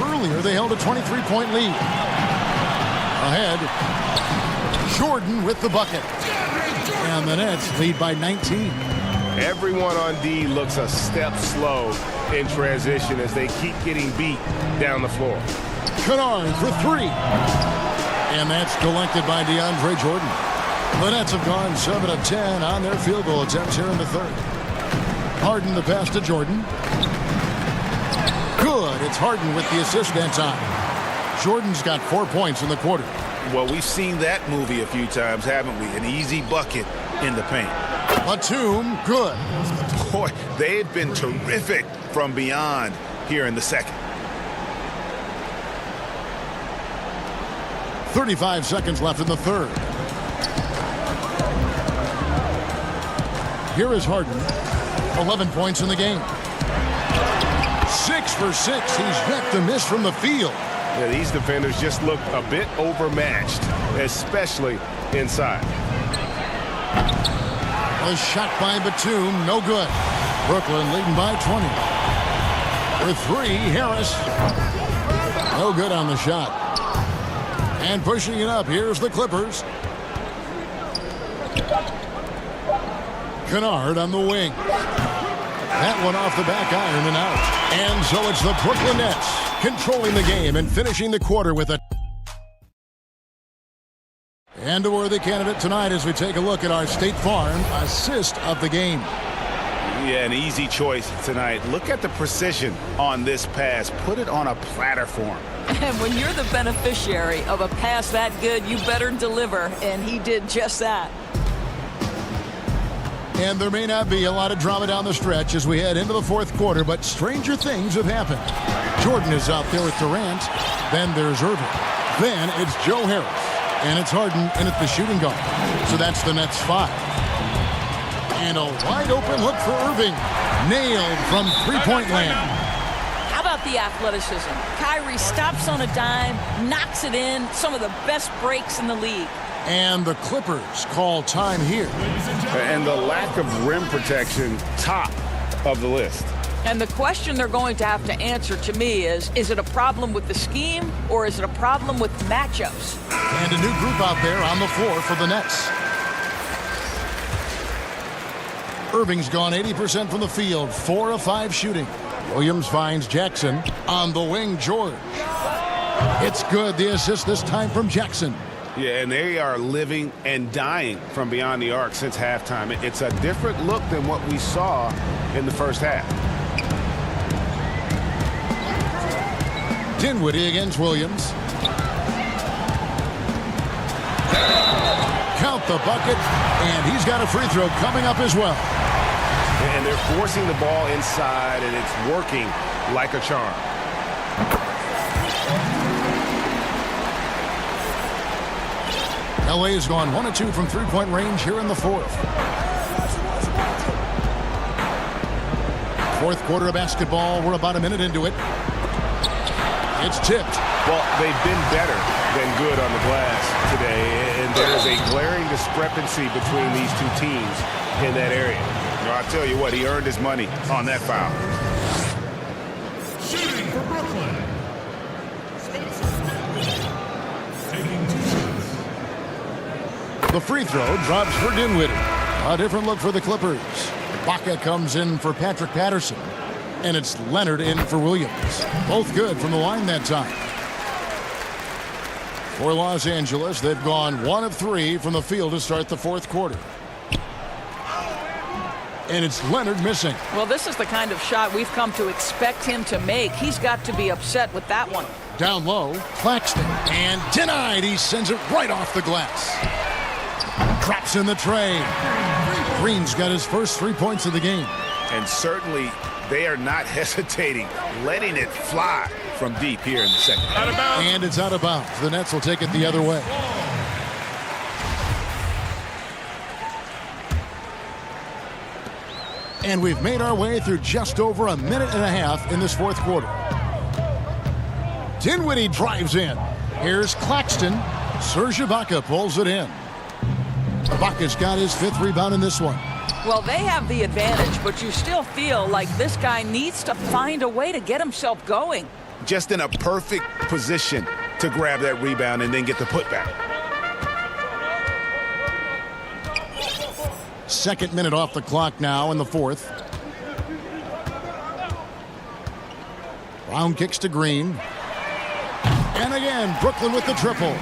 Earlier, they held a 23-point lead. Ahead, Jordan with the bucket. And the Nets lead by 19. Everyone on D looks a step slow in transition as they keep getting beat down the floor. Kennard for 3. And that's collected by DeAndre Jordan. The Nets have gone 7 of 10 on their field goal attempts here in the third. Harden the pass to Jordan. Good. It's Harden with the assist that time. Jordan's got 4 points in the quarter. Well, we've seen that movie a few times, haven't we? An easy bucket in the paint. Batum, good. Boy, they've been terrific from beyond here in the second. 35 seconds left in the third. Here is Harden. 11 points in the game. 6 for 6. He's yet to miss from the field. Yeah, these defenders just look a bit overmatched, especially inside. A shot by Batum, no good. Brooklyn leading by 20. For 3, Harris. No good on the shot. And pushing it up, here's the Clippers. Kennard on the wing. That one off the back iron and out. And so it's the Brooklyn Nets controlling the game and finishing the quarter with a... And a worthy candidate tonight as we take a look at our State Farm assist of the game. Yeah, an easy choice tonight. Look at the precision on this pass. Put it on a platter form. And when you're the beneficiary of a pass that good, you better deliver. And he did just that. And there may not be a lot of drama down the stretch as we head into the fourth quarter, but stranger things have happened. Jordan is out there with Durant. Then there's Irving. Then it's Joe Harris. And it's Harden in at the shooting guard. So that's the Nets 5. And a wide open look for Irving. Nailed from three-point land. How about the athleticism? Kyrie stops on a dime, knocks it in. Some of the best breaks in the league. And the Clippers call time here. And the lack of rim protection, top of the list. And the question they're going to have to answer to me is it a problem with the scheme or is it a problem with matchups? And a new group out there on the floor for the Nets. Irving's gone 80% from the field, 4 of 5 shooting. Williams finds Jackson on the wing, George. It's good, the assist this time from Jackson. Yeah, and they are living and dying from beyond the arc since halftime. It's a different look than what we saw in the first half. Dinwiddie against Williams. Count the bucket, and he's got a free throw coming up as well. And they're forcing the ball inside, and it's working like a charm. LA has gone 1 of 2 from three-point range here in the fourth. Fourth quarter of basketball. We're about a minute into it. It's tipped. Well, they've been better than good on the glass today, and there's a glaring discrepancy between these two teams in that area. You know, I'll tell you what, he earned his money on that foul. Shooting for Brooklyn. Taking 2 shots. The free throw drops for Dinwiddie. A different look for the Clippers. Baca comes in for Patrick Patterson. And it's Leonard in for Williams. Both good from the line that time. For Los Angeles, they've gone 1 of 3 from the field to start the fourth quarter. And it's Leonard missing. Well, this is the kind of shot we've come to expect him to make. He's got to be upset with that one. Down low, Claxton. And denied. He sends it right off the glass. Drops in the tray. Green's got his first 3 points of the game. And certainly they are not hesitating, letting it fly from deep here in the second half. And it's out of bounds. The Nets will take it the other way. And we've made our way through just over a minute and a half in this fourth quarter. Dinwiddie drives in. Here's Claxton. Serge Ibaka pulls it in. Ibaka's got his 5th rebound in this one. Well, they have the advantage, but you still feel like this guy needs to find a way to get himself going. Just in a perfect position to grab that rebound and then get the putback. Second minute off the clock now in the fourth. Brown kicks to Green. And again, Brooklyn with the triple.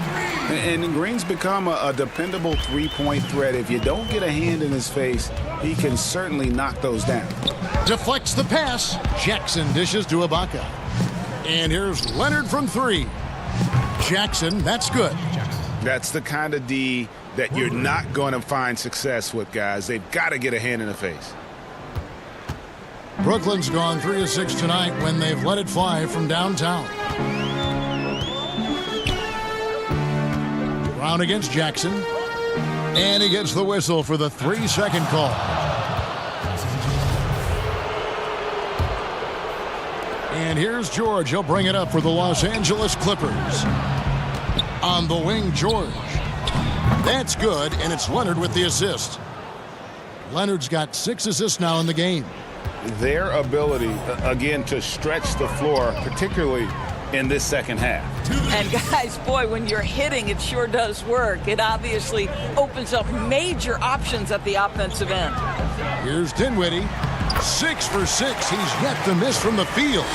And Green's become a dependable three-point threat. If you don't get a hand in his face, he can certainly knock those down. Deflects the pass. Jackson dishes to Ibaka. And here's Leonard from 3. Jackson, that's good. That's the kind of D that you're not going to find success with, guys. They've got to get a hand in the face. Brooklyn's gone 3 of 6 tonight when they've let it fly from downtown. Brown against Jackson. And he gets the whistle for the 3-second call. And here's George. He'll bring it up for the Los Angeles Clippers. On the wing, George. That's good, and it's Leonard with the assist. Leonard's got 6 assists now in the game. Their ability, again, to stretch the floor, particularly in this second half. And guys, boy, when you're hitting, it sure does work. It obviously opens up major options at the offensive end. Here's Dinwiddie. 6 for 6. He's yet to miss from the field.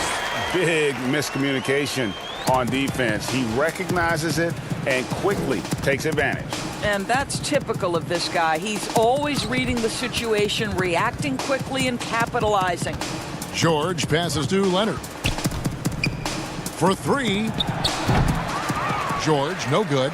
Big miscommunication on defense. He recognizes it and quickly takes advantage. And that's typical of this guy. He's always reading the situation, reacting quickly, and capitalizing. George passes to Leonard. For 3. George, no good.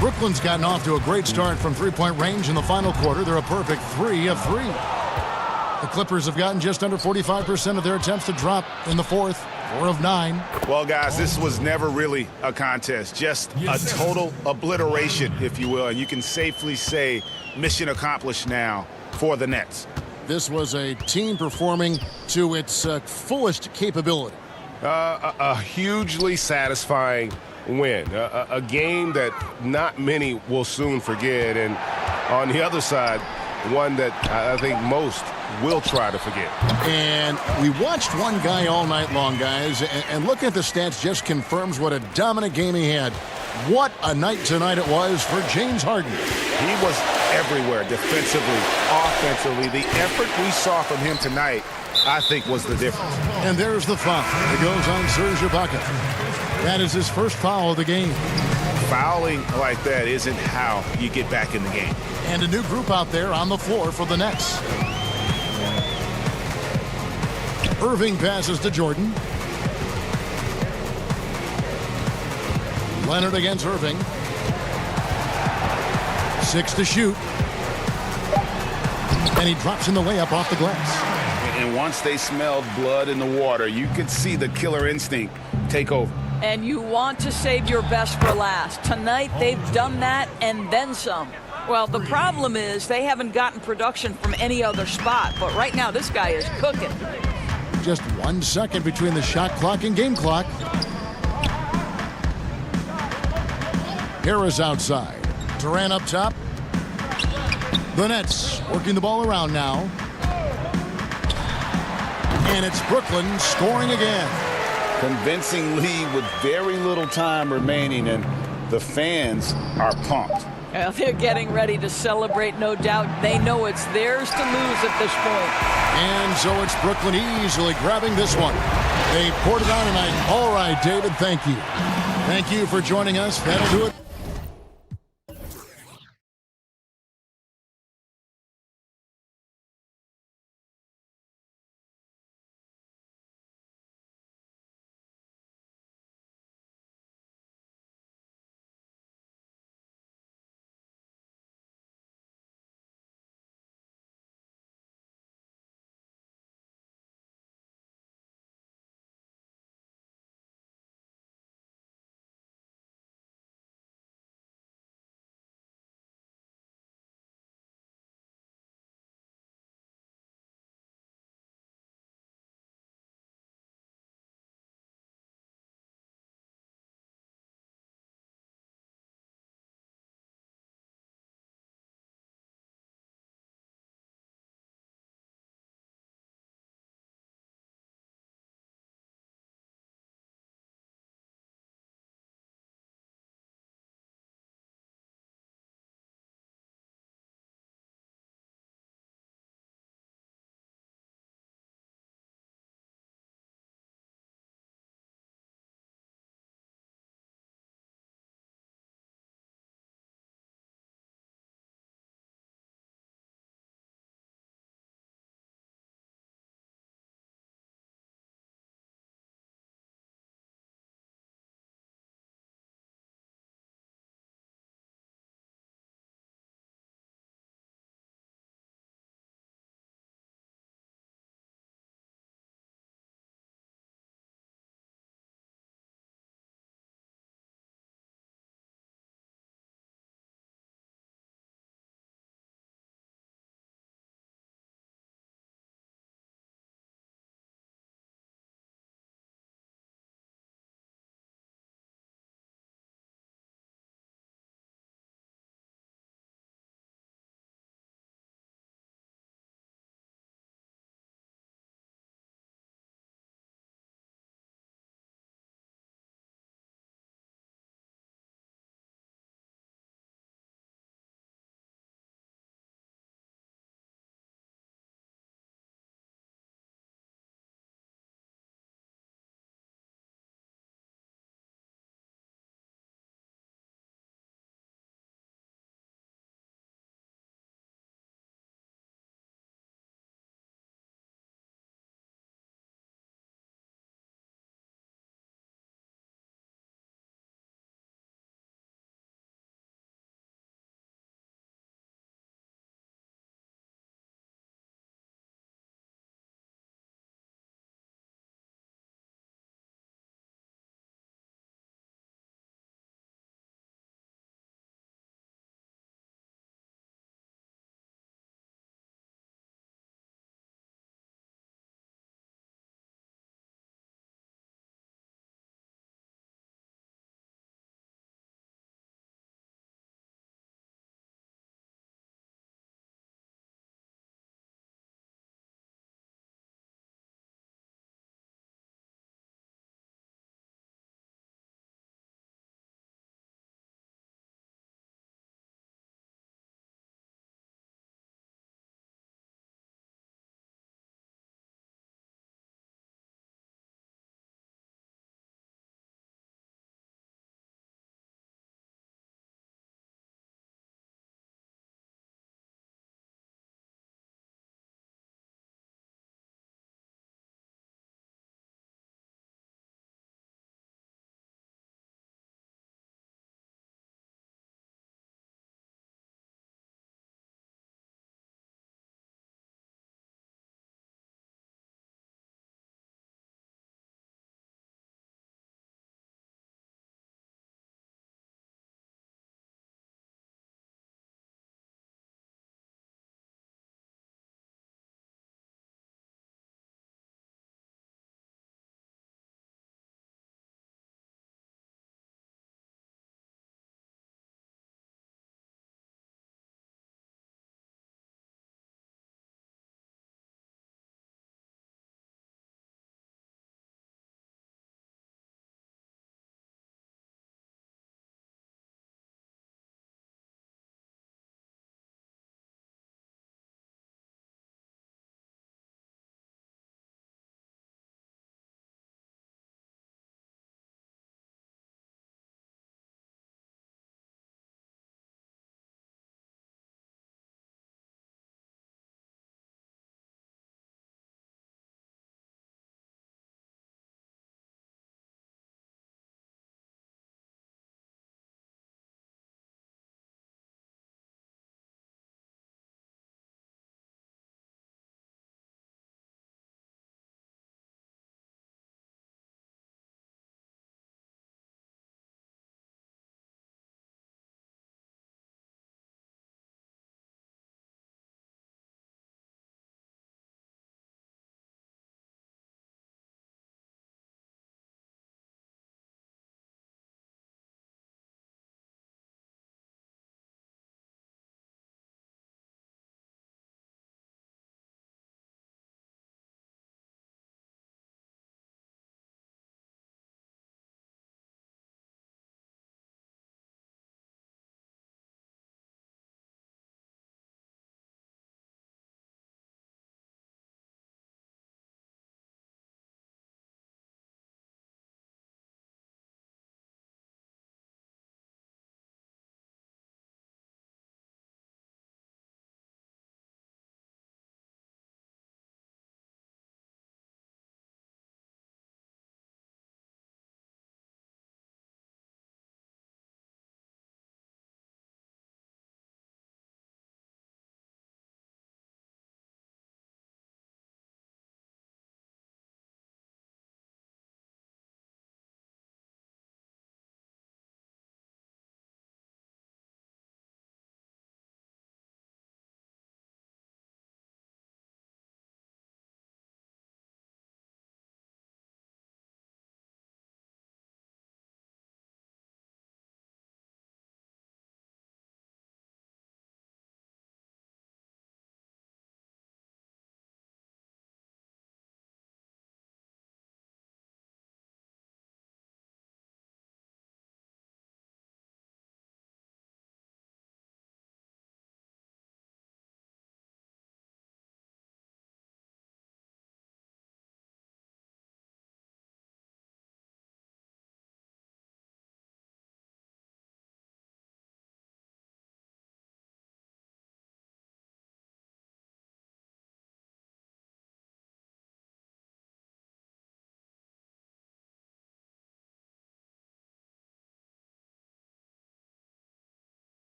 Brooklyn's gotten off to a great start from three-point range in the final quarter. They're a perfect 3 of 3. The Clippers have gotten just under 45% of their attempts to drop in the fourth, 4 of 9. Well, guys, this was never really a contest, just a total obliteration, if you will. And you can safely say mission accomplished now for the Nets. This was a team performing to its fullest capability. A hugely satisfying win. A game that not many will soon forget. And on the other side, one that I think most will try to forget. And we watched one guy all night long, guys, and looking at the stats just confirms what a dominant game he had. What a night tonight it was for James Harden. He was everywhere, defensively, offensively. The effort we saw from him tonight, I think, was the difference. And there's the foul. It goes on Serge Ibaka. That is his first foul of the game. Fouling like that isn't how you get back in the game. And a new group out there on the floor for the Nets. Irving passes to Jordan. Leonard against Irving. 6 to shoot. And he drops in the layup off the glass. And once they smelled blood in the water, you could see the killer instinct take over. And you want to save your best for last. Tonight, they've done that and then some. Well, the problem is they haven't gotten production from any other spot. But right now, this guy is cooking. Just 1 second between the shot clock and game clock. Harris outside. Durant up top. The Nets working the ball around now. And it's Brooklyn scoring again. Convincing lead with very little time remaining, and the fans are pumped. Well, they're getting ready to celebrate, no doubt. They know it's theirs to lose at this point. And so it's Brooklyn easily grabbing this one. They poured it on tonight. All right, David, thank you. Thank you for joining us. That'll do it.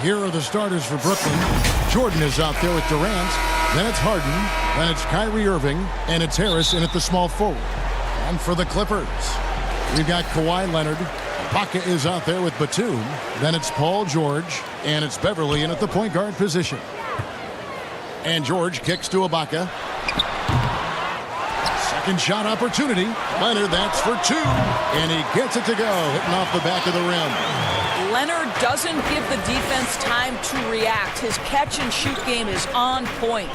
Here are the starters for Brooklyn. Jordan is out there with Durant. Then it's Harden. Then it's Kyrie Irving. And it's Harris in at the small forward. And for the Clippers, we've got Kawhi Leonard. Ibaka is out there with Batum. Then it's Paul George. And it's Beverly in at the point guard position. And George kicks to Ibaka. Second shot opportunity. Leonard, that's for two. And he gets it to go, hitting off the back of the rim. Leonard doesn't give the defense time to react. His catch-and-shoot game is on point.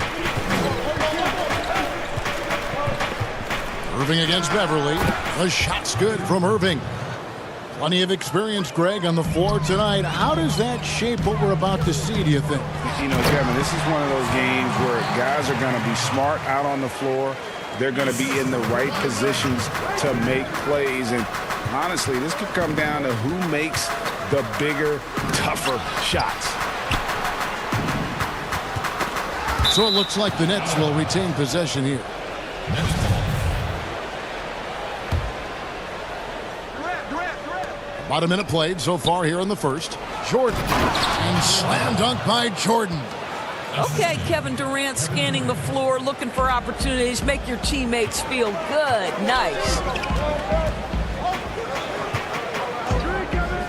Irving against Beverly. The shot's good from Irving. Plenty of experience, Greg, on the floor tonight. How does that shape what we're about to see, do you think? You know, Kevin, this is one of those games where guys are going to be smart out on the floor. They're going to be in the right positions to make plays. And honestly, this could come down to who makes the bigger, tougher shots. So it looks like the Nets will retain possession here. About a minute played so far here in the first. Jordan. And slam dunk by Jordan. Okay, Kevin Durant scanning the floor, looking for opportunities. Make your teammates feel good. Nice.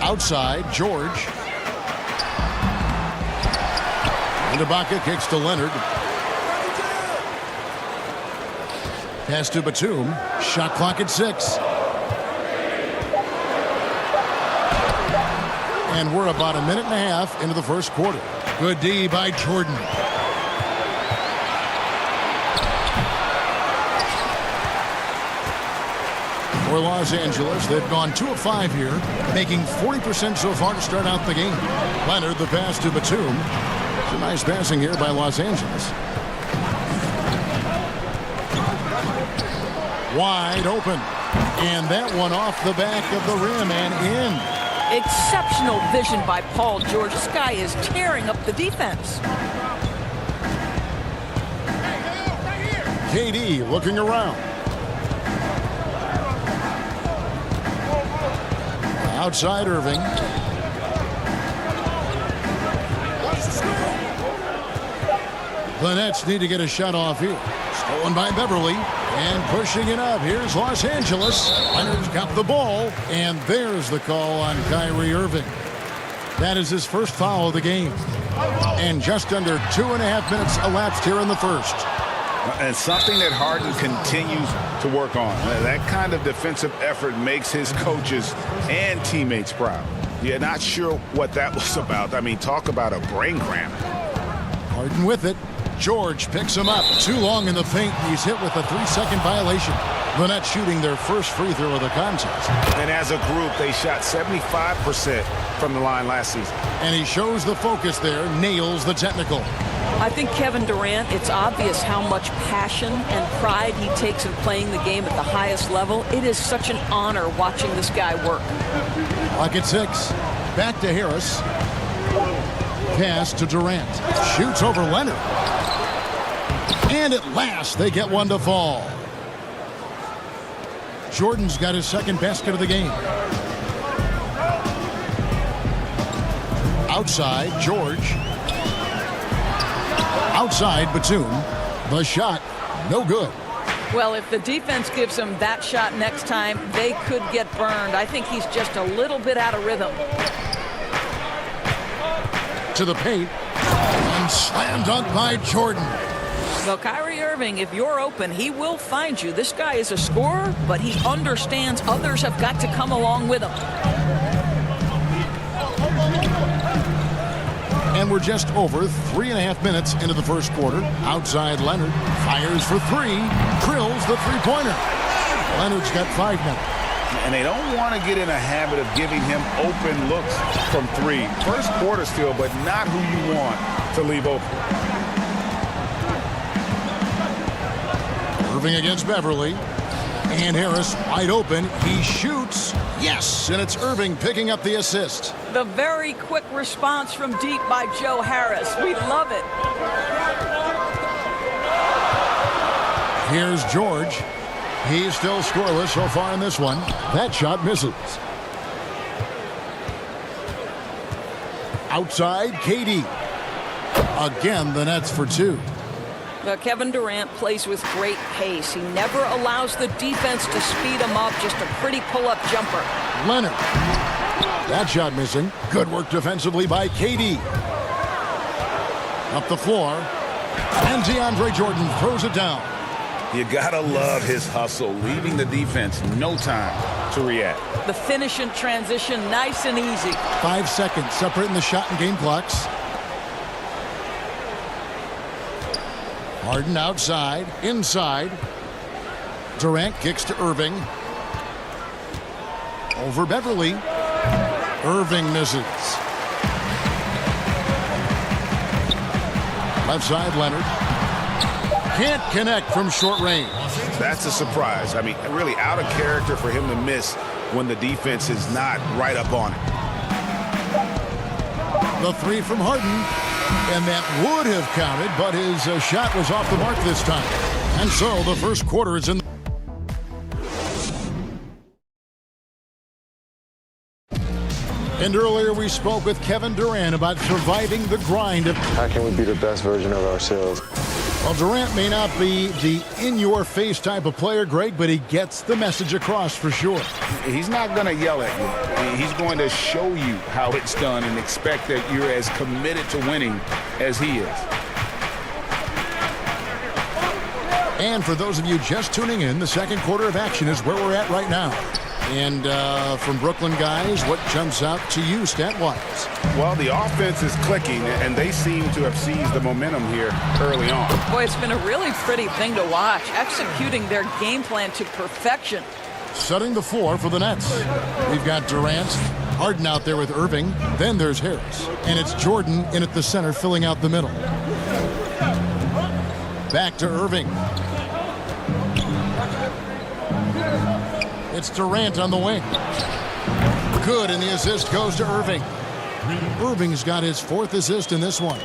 Outside, George. And Ibaka kicks to Leonard. Pass to Batum. Shot clock at 6. And we're about a minute and a half into the first quarter. Good D by Jordan. For Los Angeles, they've gone 2 of 5 here, making 40% so far to start out the game. Leonard, the pass to Batum. It's a nice passing here by Los Angeles. Wide open. And that one off the back of the rim and in. Exceptional vision by Paul George. This guy is tearing up the defense. KD looking around. Outside Irving. The Nets need to get a shot off here. Stolen by Beverly. And pushing it up. Here's Los Angeles. Leonard's got the ball. And there's the call on Kyrie Irving. That is his first foul of the game. And just under 2.5 minutes elapsed here in the first. And something that Harden continues to work on. That kind of defensive effort makes his coaches and teammates proud. You're not sure what that was about. I mean, talk about a brain cramp. Harden with it. George picks him up. Too long in the paint. He's hit with a 3-second violation. The Nets shooting their first free throw of the contest. And as a group, they shot 75% from the line last season. And he shows the focus there. Nails the technical. I think Kevin Durant, it's obvious how much passion and pride he takes in playing the game at the highest level. It is such an honor watching this guy work. Clock at 6. Back to Harris. Pass to Durant. Shoots over Leonard. And at last, they get one to fall. Jordan's got his second basket of the game. Outside, George. Outside, Batum. The shot, no good. Well, if the defense gives him that shot next time, they could get burned. I think he's just a little bit out of rhythm. To the paint. And slam dunk by Jordan. Well, Kyrie Irving, if you're open, he will find you. This guy is a scorer, but he understands others have got to come along with him. And we're just over 3.5 minutes into the first quarter. Outside Leonard fires for 3. Drills the three-pointer. Leonard's got 5 now. And they don't want to get in a habit of giving him open looks from 3. First quarter still, but not who you want to leave open. Irving against Beverly. And Harris wide open. He shoots. Yes, and it's Irving picking up the assist. The very quick response from deep by Joe Harris. We love it. Here's George. He's still scoreless so far in this one. That shot misses. Outside, KD. Again, the Nets for two. Kevin Durant plays with great pace. He never allows the defense to speed him up. Just a pretty pull-up jumper. Leonard. That shot missing. Good work defensively by KD. Up the floor. And DeAndre Jordan throws it down. You gotta love his hustle, leaving the defense no time to react. The finish in transition, nice and easy. 5 seconds separating the shot and game clocks. Harden outside, inside. Durant kicks to Irving. Over Beverly. Irving misses. Left side, Leonard. Can't connect from short range. That's a surprise. I mean, really out of character for him to miss when the defense is not right up on it. The three from Harden. And that would have counted, but his shot was off the mark this time. And so the first quarter is in. And earlier we spoke with Kevin Durant about surviving the grind of. How can we be the best version of ourselves? Well, Durant may not be the in-your-face type of player, Greg, but he gets the message across for sure. He's not going to yell at you. He's going to show you how it's done and expect that you're as committed to winning as he is. And for those of you just tuning in, the second quarter of action is where we're at right now. And from Brooklyn guys, what jumps out to you stat-wise? Well, the offense is clicking, and they seem to have seized the momentum here early on. Boy, it's been a really pretty thing to watch, executing their game plan to perfection. Setting the floor for the Nets. We've got Durant, Harden out there with Irving. Then there's Harris. And it's Jordan in at the center, filling out the middle. Back to Irving. It's Durant on the wing. Good, and the assist goes to Irving. Irving's got his fourth assist in this one.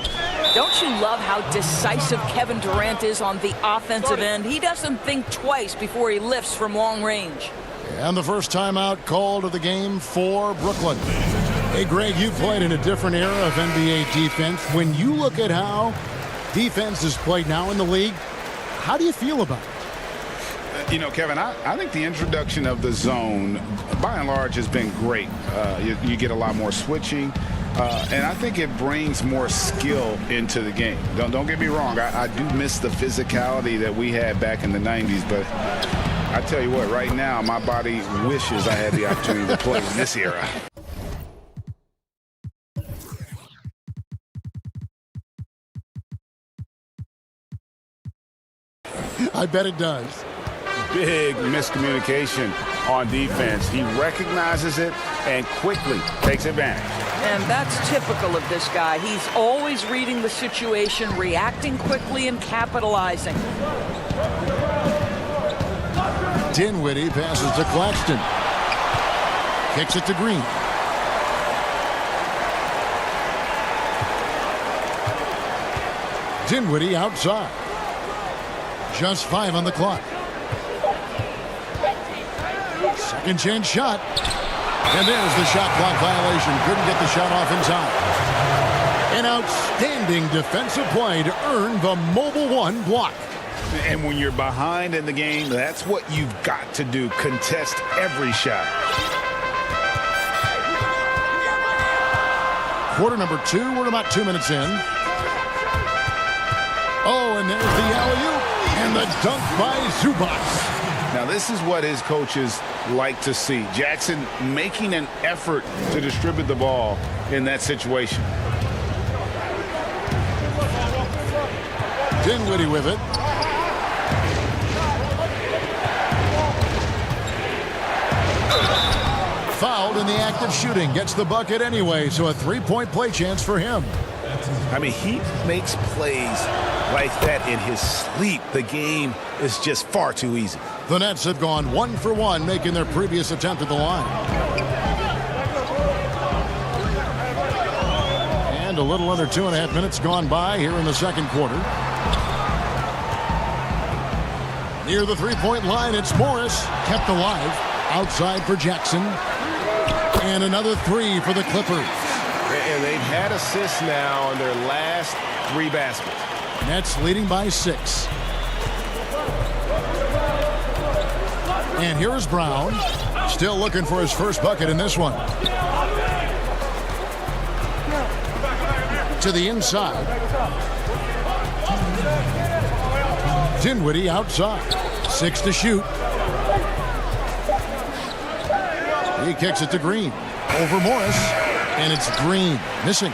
Don't you love how decisive Kevin Durant is on the offensive end? He doesn't think twice before he lifts from long range. And the first timeout called of the game for Brooklyn. Hey, Greg, you played in a different era of NBA defense. When you look at how defense is played now in the league, how do you feel about it? You know, Kevin, I think the introduction of the zone, by and large, has been great. You get a lot more switching, and I think it brings more skill into the game. Don't get me wrong. I do miss the physicality that we had back in the 90s, but I tell you what, right now, my body wishes I had the opportunity to play in this era. I bet it does. Big miscommunication on defense. He recognizes it and quickly takes advantage. And that's typical of this guy. He's always reading the situation, reacting quickly, and capitalizing. Dinwiddie passes to Claxton. Kicks it to Green. Dinwiddie outside. Just 5 on the clock. Second chance shot. And there's the shot clock violation. Couldn't get the shot off in time. An outstanding defensive play to earn the mobile one block. And when you're behind in the game, that's what you've got to do. Contest every shot. Quarter number 2. We're about 2 minutes in. Oh, and there's the alley-oop. And the dunk by Zubac. Now, this is what his coaches like to see. Jackson making an effort to distribute the ball in that situation. Dinwiddie with it. Fouled in the act of shooting. Gets the bucket anyway, so a three-point play chance for him. I mean, he makes plays like that in his sleep. The game is just far too easy. The Nets have gone 1 for 1, making their previous attempt at the line. And a little under 2.5 minutes gone by here in the second quarter. Near the three-point line, it's Morris, kept alive. Outside for Jackson. And another 3 for the Clippers. And they've had assists now on their last 3 baskets. Nets leading by 6. And here is Brown, still looking for his first bucket in this one. To the inside. Dinwiddie outside. 6 to shoot. He kicks it to Green. Over Morris. And it's Green missing.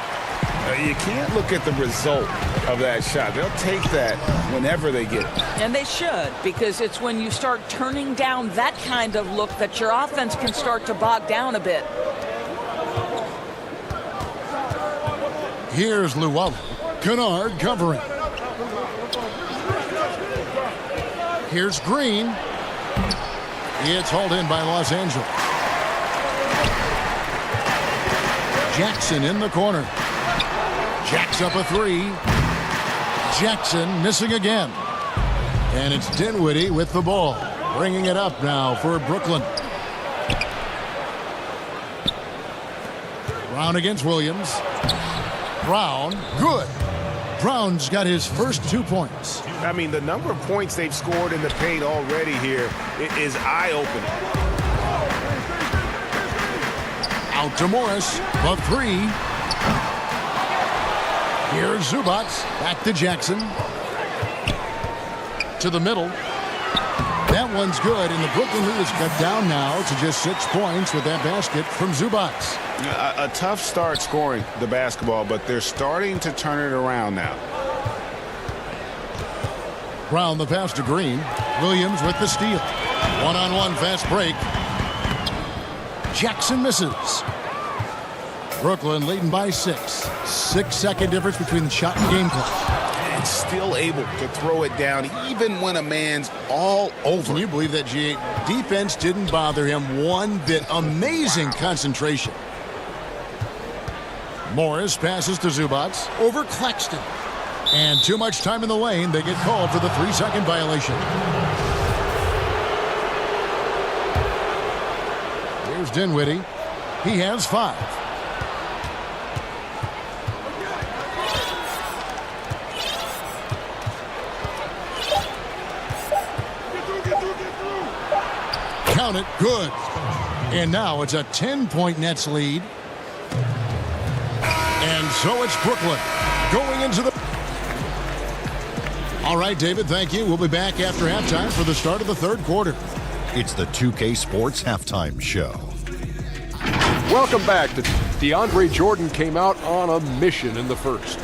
You can't look at the result of that shot. They'll take that whenever they get it. And they should, because it's when you start turning down that kind of look that your offense can start to bog down a bit. Here's Llewellyn. Kennard covering. Here's Green. It's hauled in by Los Angeles. Jackson in the corner. Jacks up a 3. Jackson missing again. And it's Dinwiddie with the ball. Bringing it up now for Brooklyn. Brown against Williams. Brown, good. Brown's got his first 2 points. I mean, the number of points they've scored in the paint already here is eye-opening. Out to Morris, the 3. Here's Zubac, back to Jackson. To the middle. That one's good, and the Brooklyn lead is cut down now to just 6 points with that basket from Zubac. A tough start scoring the basketball, but they're starting to turn it around now. Brown the pass to Green. Williams with the steal. One-on-one fast break. Jackson misses. Brooklyn leading by 6. 6-second difference between the shot and game clock. And still able to throw it down even when a man's all over. Can you believe that, G8? Defense didn't bother him one bit. Amazing concentration. Morris passes to Zubac. Over Claxton. And too much time in the lane. They get called for the 3-second violation. Here's Dinwiddie. He has 5. Count it. Good. And now it's a 10-point Nets lead. And so it's Brooklyn going into the... All right, David, thank you. We'll be back after halftime for the start of the 3rd quarter. It's the 2K Sports Halftime Show. Welcome back. DeAndre Jordan came out on a mission in the first.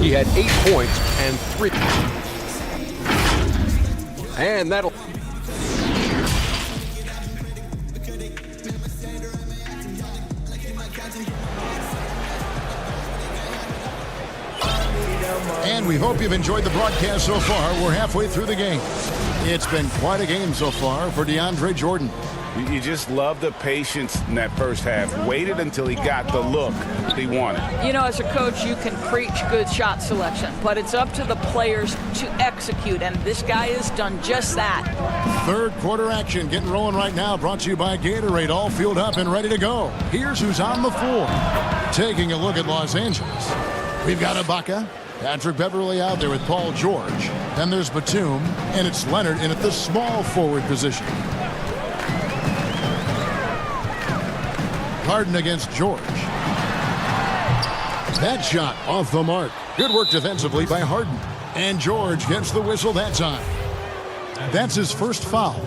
He had 8 points and 3. And that'll... And we hope you've enjoyed the broadcast so far. We're halfway through the game. It's been quite a game so far for DeAndre Jordan. You just love the patience in that first half. Waited until he got the look he wanted. You know, as a coach, you can preach good shot selection, but it's up to the players to execute, and this guy has done just that. 3rd quarter action getting rolling right now, brought to you by Gatorade, all fueled up and ready to go. Here's who's on the floor. Taking a look at Los Angeles. We've got Ibaka, Patrick Beverly out there with Paul George. Then there's Batum, and it's Leonard in at the small forward position. Harden against George. That shot off the mark. Good work defensively by Harden. And George gets the whistle that time. That's his first foul.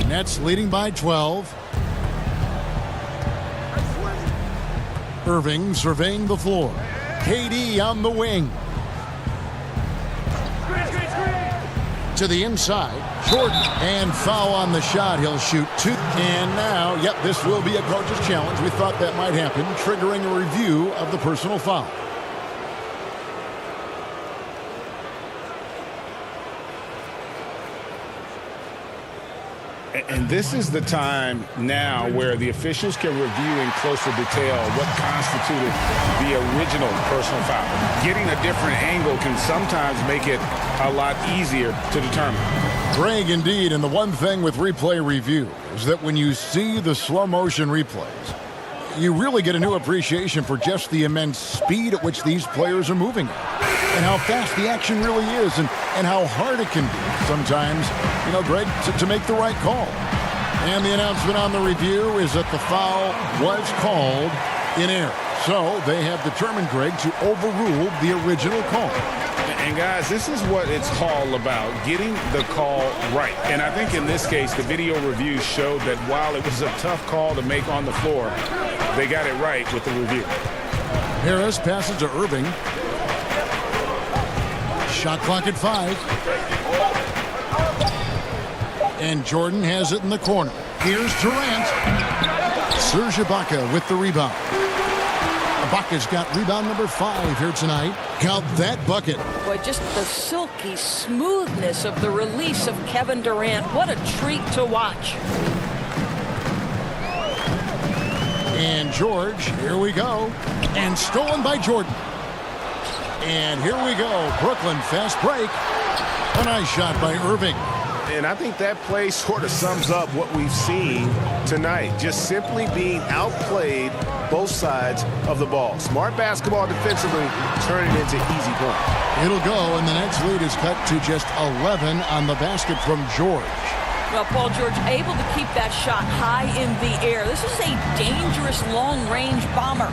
Nets leading by 12. Irving surveying the floor. KD on the wing. To the inside. Jordan. And foul on the shot. He'll shoot 2. And now, yep, this will be a coach's challenge. We thought that might happen, triggering a review of the personal foul. And this is the time now where the officials can review in closer detail what constituted the original personal foul. Getting a different angle can sometimes make it a lot easier to determine. Greg, indeed, and the one thing with replay review is that when you see the slow motion replays, you really get a new appreciation for just the immense speed at which these players are moving and how fast the action really is and how hard it can be sometimes, Greg, to make the right call. And the announcement on the review is that the foul was called in error. So they have determined, Greg, to overrule the original call. And guys, this is what it's all about, getting the call right. And I think in this case, the video review showed that while it was a tough call to make on the floor, they got it right with the review. Harris passes to Irving. Shot clock at 5. And Jordan has it in the corner. Here's Durant. Serge Ibaka with the rebound. Ibaka's got rebound number 5 here tonight. Count that bucket. Boy, just the silky smoothness of the release of Kevin Durant. What a treat to watch. And George, here we go. And stolen by Jordan. And here we go. Brooklyn, fast break. A nice shot by Irving. And I think that play sort of sums up what we've seen tonight. Just simply being outplayed both sides of the ball. Smart basketball defensively, turning it into easy points. It'll go, and the Nets lead is cut to just 11 on the basket from George. Well, Paul George able to keep that shot high in the air. This is a dangerous long-range bomber.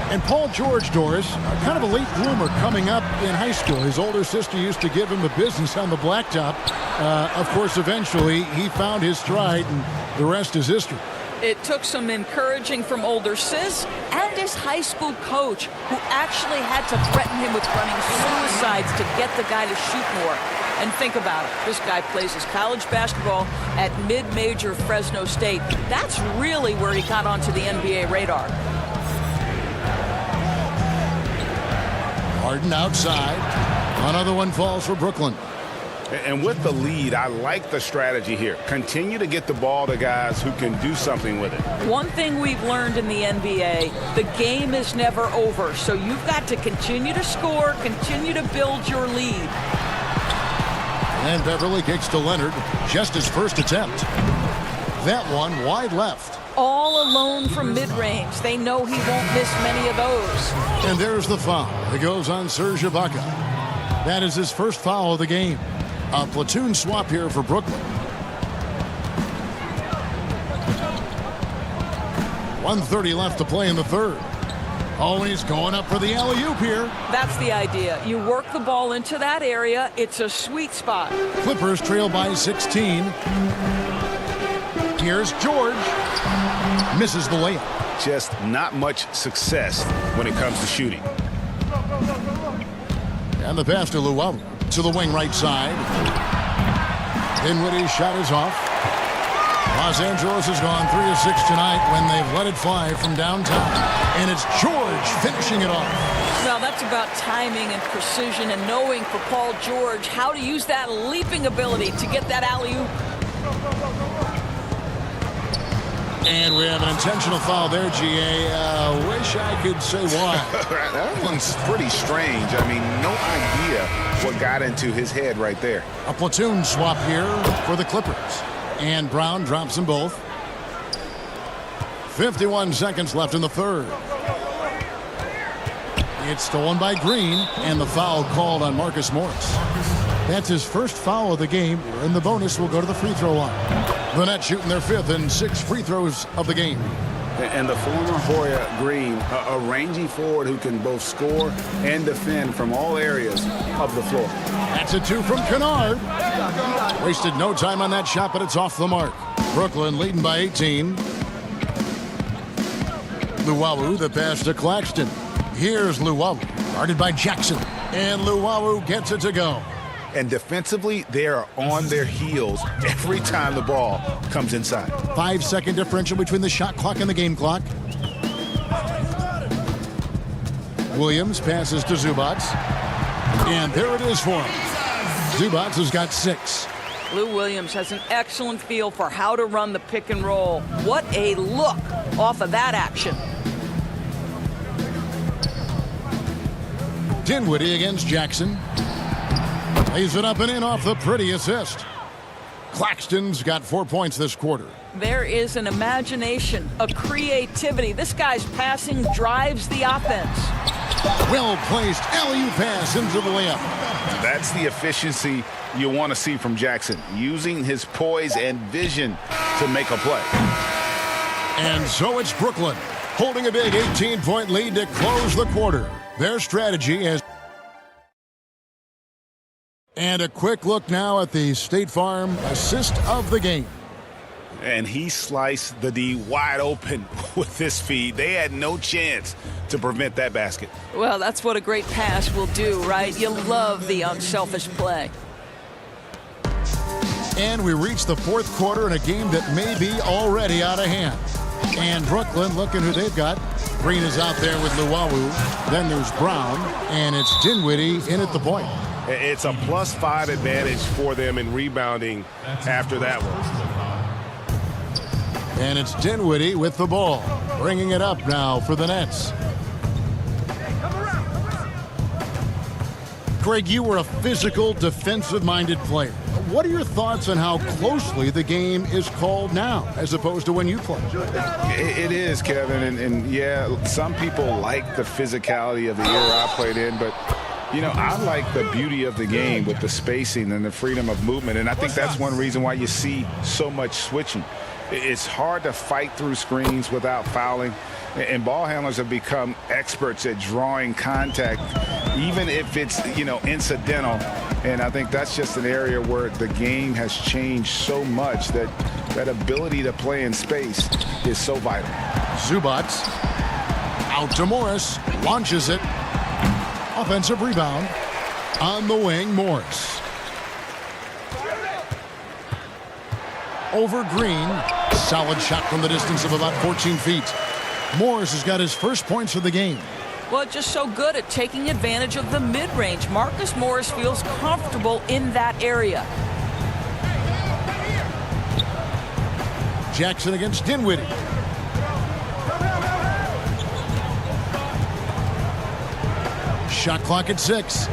And Paul George, Doris, kind of a late bloomer coming up in high school. His older sister used to give him the business on the blacktop. Of course, eventually, he found his stride, and the rest is history. It took some encouraging from older sis and his high school coach, who actually had to threaten him with running suicides to get the guy to shoot more. And think about it. This guy plays his college basketball at mid-major Fresno State. That's really where he got onto the NBA radar. Harden outside. Another one falls for Brooklyn. And with the lead, I like the strategy here. Continue to get the ball to guys who can do something with it. One thing we've learned in the NBA, the game is never over. So you've got to continue to score, continue to build your lead. And Beverly kicks to Leonard. Just his first attempt. That one wide left. All alone from mid-range. They know he won't miss many of those. And there's the foul. It goes on Serge Ibaka. That is his first foul of the game. A platoon swap here for Brooklyn. 1:30 left to play in the third. Oh, he's going up for the alley-oop here. That's the idea. You work the ball into that area. It's a sweet spot. Clippers trail by 16. Here's George. Misses the layup. Just not much success when it comes to shooting. And the pass to Luwawu. To the wing right side. Dinwiddie's shot is off. Los Angeles has gone 3 of 6 tonight when they've let it fly from downtown. And it's George finishing it off. Well, that's about timing and precision and knowing for Paul George how to use that leaping ability to get that alley-oop. And we have an intentional foul there, GA. Wish I could say why. That one's pretty strange. I mean, no idea what got into his head right there. A platoon swap here for the Clippers. And Brown drops them both. 51 seconds left in the third. It's stolen by Green, and the foul called on Marcus Morris. That's his first foul of the game, and the bonus will go to the free throw line. The Nets shooting their 5th and 6th free throws of the game. And the former Hoya Green, a rangy forward who can both score and defend from all areas of the floor. That's a 2 from Kennard. Wasted no time on that shot, but it's off the mark. Brooklyn leading by 18. Luwawu, the pass to Claxton. Here's Luwawu, guarded by Jackson. And Luwawu gets it to go. And defensively, they are on their heels every time the ball comes inside. 5-second differential between the shot clock and the game clock. Williams passes to Zubac. And there it is for him. Zubac has got 6. Lou Williams has an excellent feel for how to run the pick and roll. What a look off of that action. Dinwiddie against Jackson. Lays it up and in off the pretty assist. Claxton's got 4 points this quarter. There is an imagination, a creativity. This guy's passing drives the offense. Well-placed alley-oop pass into the layup. That's the efficiency you want to see from Jackson, using his poise and vision to make a play. And so it's Brooklyn, holding a big 18-point lead to close the quarter. Their strategy is... And a quick look now at the State Farm assist of the game. And he sliced the D wide open with this feed. They had no chance to prevent that basket. Well, that's what a great pass will do, right? You love the unselfish play. And we reach the fourth quarter in a game that may be already out of hand. And Brooklyn, looking who they've got. Green is out there with Luwawu. Then there's Brown, and it's Dinwiddie in at the point. It's a +5 advantage for them in rebounding after that one. And it's Dinwiddie with the ball, bringing it up now for the Nets. Craig, you were a physical, defensive-minded player. What are your thoughts on how closely the game is called now, as opposed to when you played? It is, Kevin, and yeah, some people like the physicality of the era I played in, but you know, I like the beauty of the game with the spacing and the freedom of movement, and I think that's one reason why you see so much switching. It's hard to fight through screens without fouling, and ball handlers have become experts at drawing contact, even if it's, you know, incidental. And I think that's just an area where the game has changed so much that that ability to play in space is so vital. Zubac out to Morris, launches it. Offensive rebound on the wing, Morris. Over Green. Solid shot from the distance of about 14 feet. Morris has got his first points of the game. Well, just so good at taking advantage of the mid-range. Marcus Morris feels comfortable in that area. Jackson against Dinwiddie. Shot clock at 6.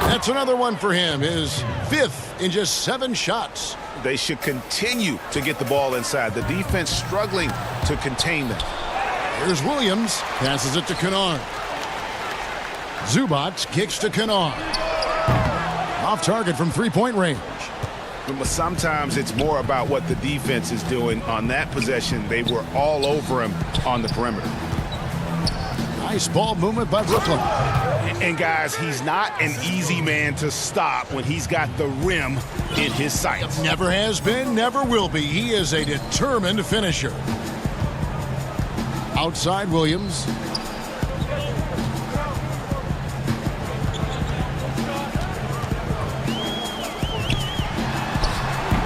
That's another one for him. His 5th in just 7 shots. They should continue to get the ball inside. The defense struggling to contain them. Here's Williams. Passes it to Kennard. Zubac kicks to Kennard. Off target from 3-point range. But sometimes it's more about what the defense is doing on that possession. They were all over him on the perimeter. Nice ball movement by Brooklyn. And guys, he's not an easy man to stop when he's got the rim in his sights. Never has been, never will be. He is a determined finisher. Outside Williams.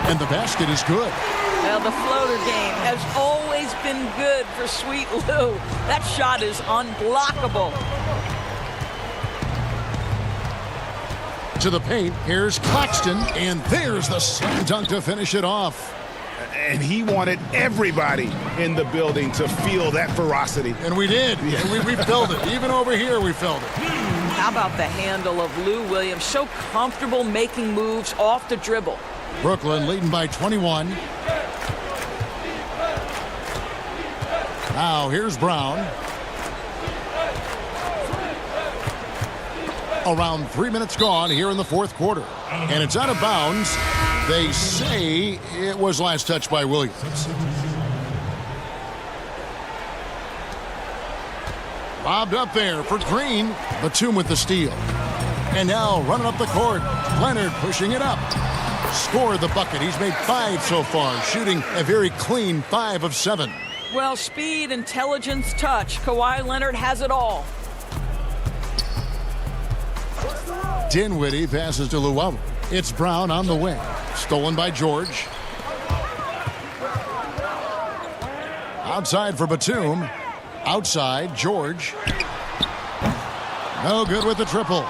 And the basket is good. Well, the floater game has always been good for Sweet Lou. That shot is unblockable. To the paint, here's Claxton, and there's the slam dunk to finish it off. And he wanted everybody in the building to feel that ferocity. And we did. Yeah. We felt it. Even over here, we felt it. How about the handle of Lou Williams? So comfortable making moves off the dribble. Brooklyn leading by 21. Now here's Brown. Around 3 minutes gone here in the fourth quarter. And it's out of bounds. They say it was last touched by Williams. Bobbed up there for Green. Batum with the steal. And now running up the court. Leonard pushing it up. Scored the bucket. He's made 5 so far, shooting a very clean 5 of 7. Well, speed, intelligence, touch. Kawhi Leonard has it all. Dinwiddie passes to Luwawu. It's Brown on the wing. Stolen by George. Outside for Batum. Outside, George. No good with the triple.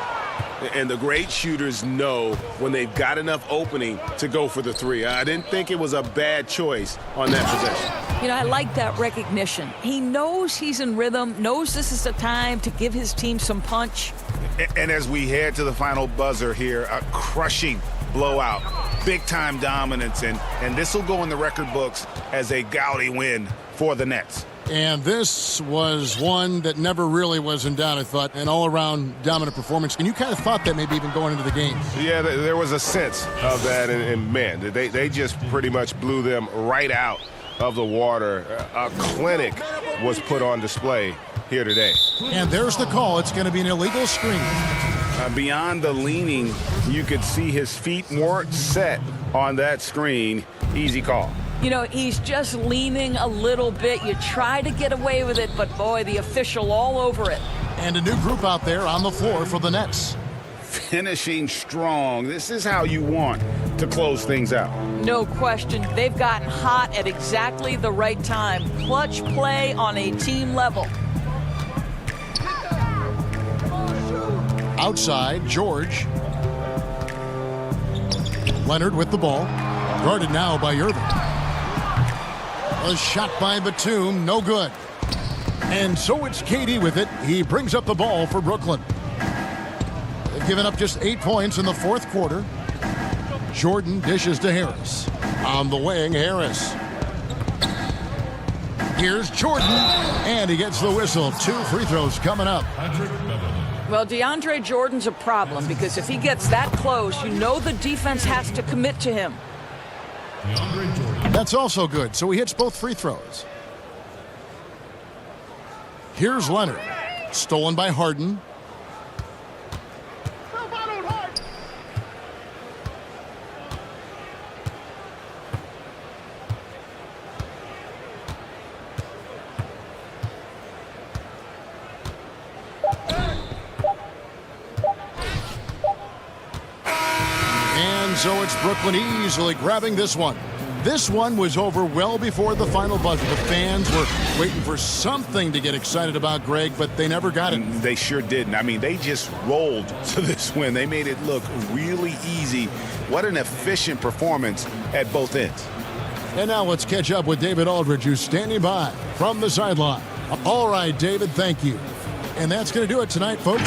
And the great shooters know when they've got enough opening to go for the 3. I didn't think it was a bad choice on that possession. You know, I like that recognition. He knows he's in rhythm, knows this is the time to give his team some punch. And as we head to the final buzzer here, a crushing blowout, big-time dominance, and this will go in the record books as a gaudy win for the Nets. And this was one that never really was in doubt, I thought, an all-around dominant performance. And you kind of thought that maybe even going into the game. Yeah, there was a sense of that, and man, they just pretty much blew them right out of the water. A clinic was put on display here today. And there's the call. It's going to be an illegal screen. Beyond the leaning, you could see his feet weren't set on that screen. Easy call. You know, he's just leaning a little bit. You try to get away with it, but boy, the official all over it. And a new group out there on the floor for the Nets. Finishing strong. This is how you want to close things out. No question. They've gotten hot at exactly the right time. Clutch play on a team level. Outside, George. Leonard with the ball. Guarded now by Irving. A shot by Batum, no good. And so it's KD with it. He brings up the ball for Brooklyn. They've given up just 8 points in the fourth quarter. Jordan dishes to Harris. On the wing, Harris. Here's Jordan, and he gets the whistle. 2 free throws coming up. Well, DeAndre Jordan's a problem because if he gets that close, you know the defense has to commit to him. That's also good, so he hits both free throws. Here's Leonard. Stolen by Harden. And so it's Brooklyn easily grabbing this one. This one was over well before the final buzzer. The fans were waiting for something to get excited about, Greg, but they never got it. They sure didn't. I mean, they just rolled to this win. They made it look really easy. What an efficient performance at both ends. And now let's catch up with David Aldridge, who's standing by from the sideline. All right, David, thank you. And that's going to do it tonight, folks.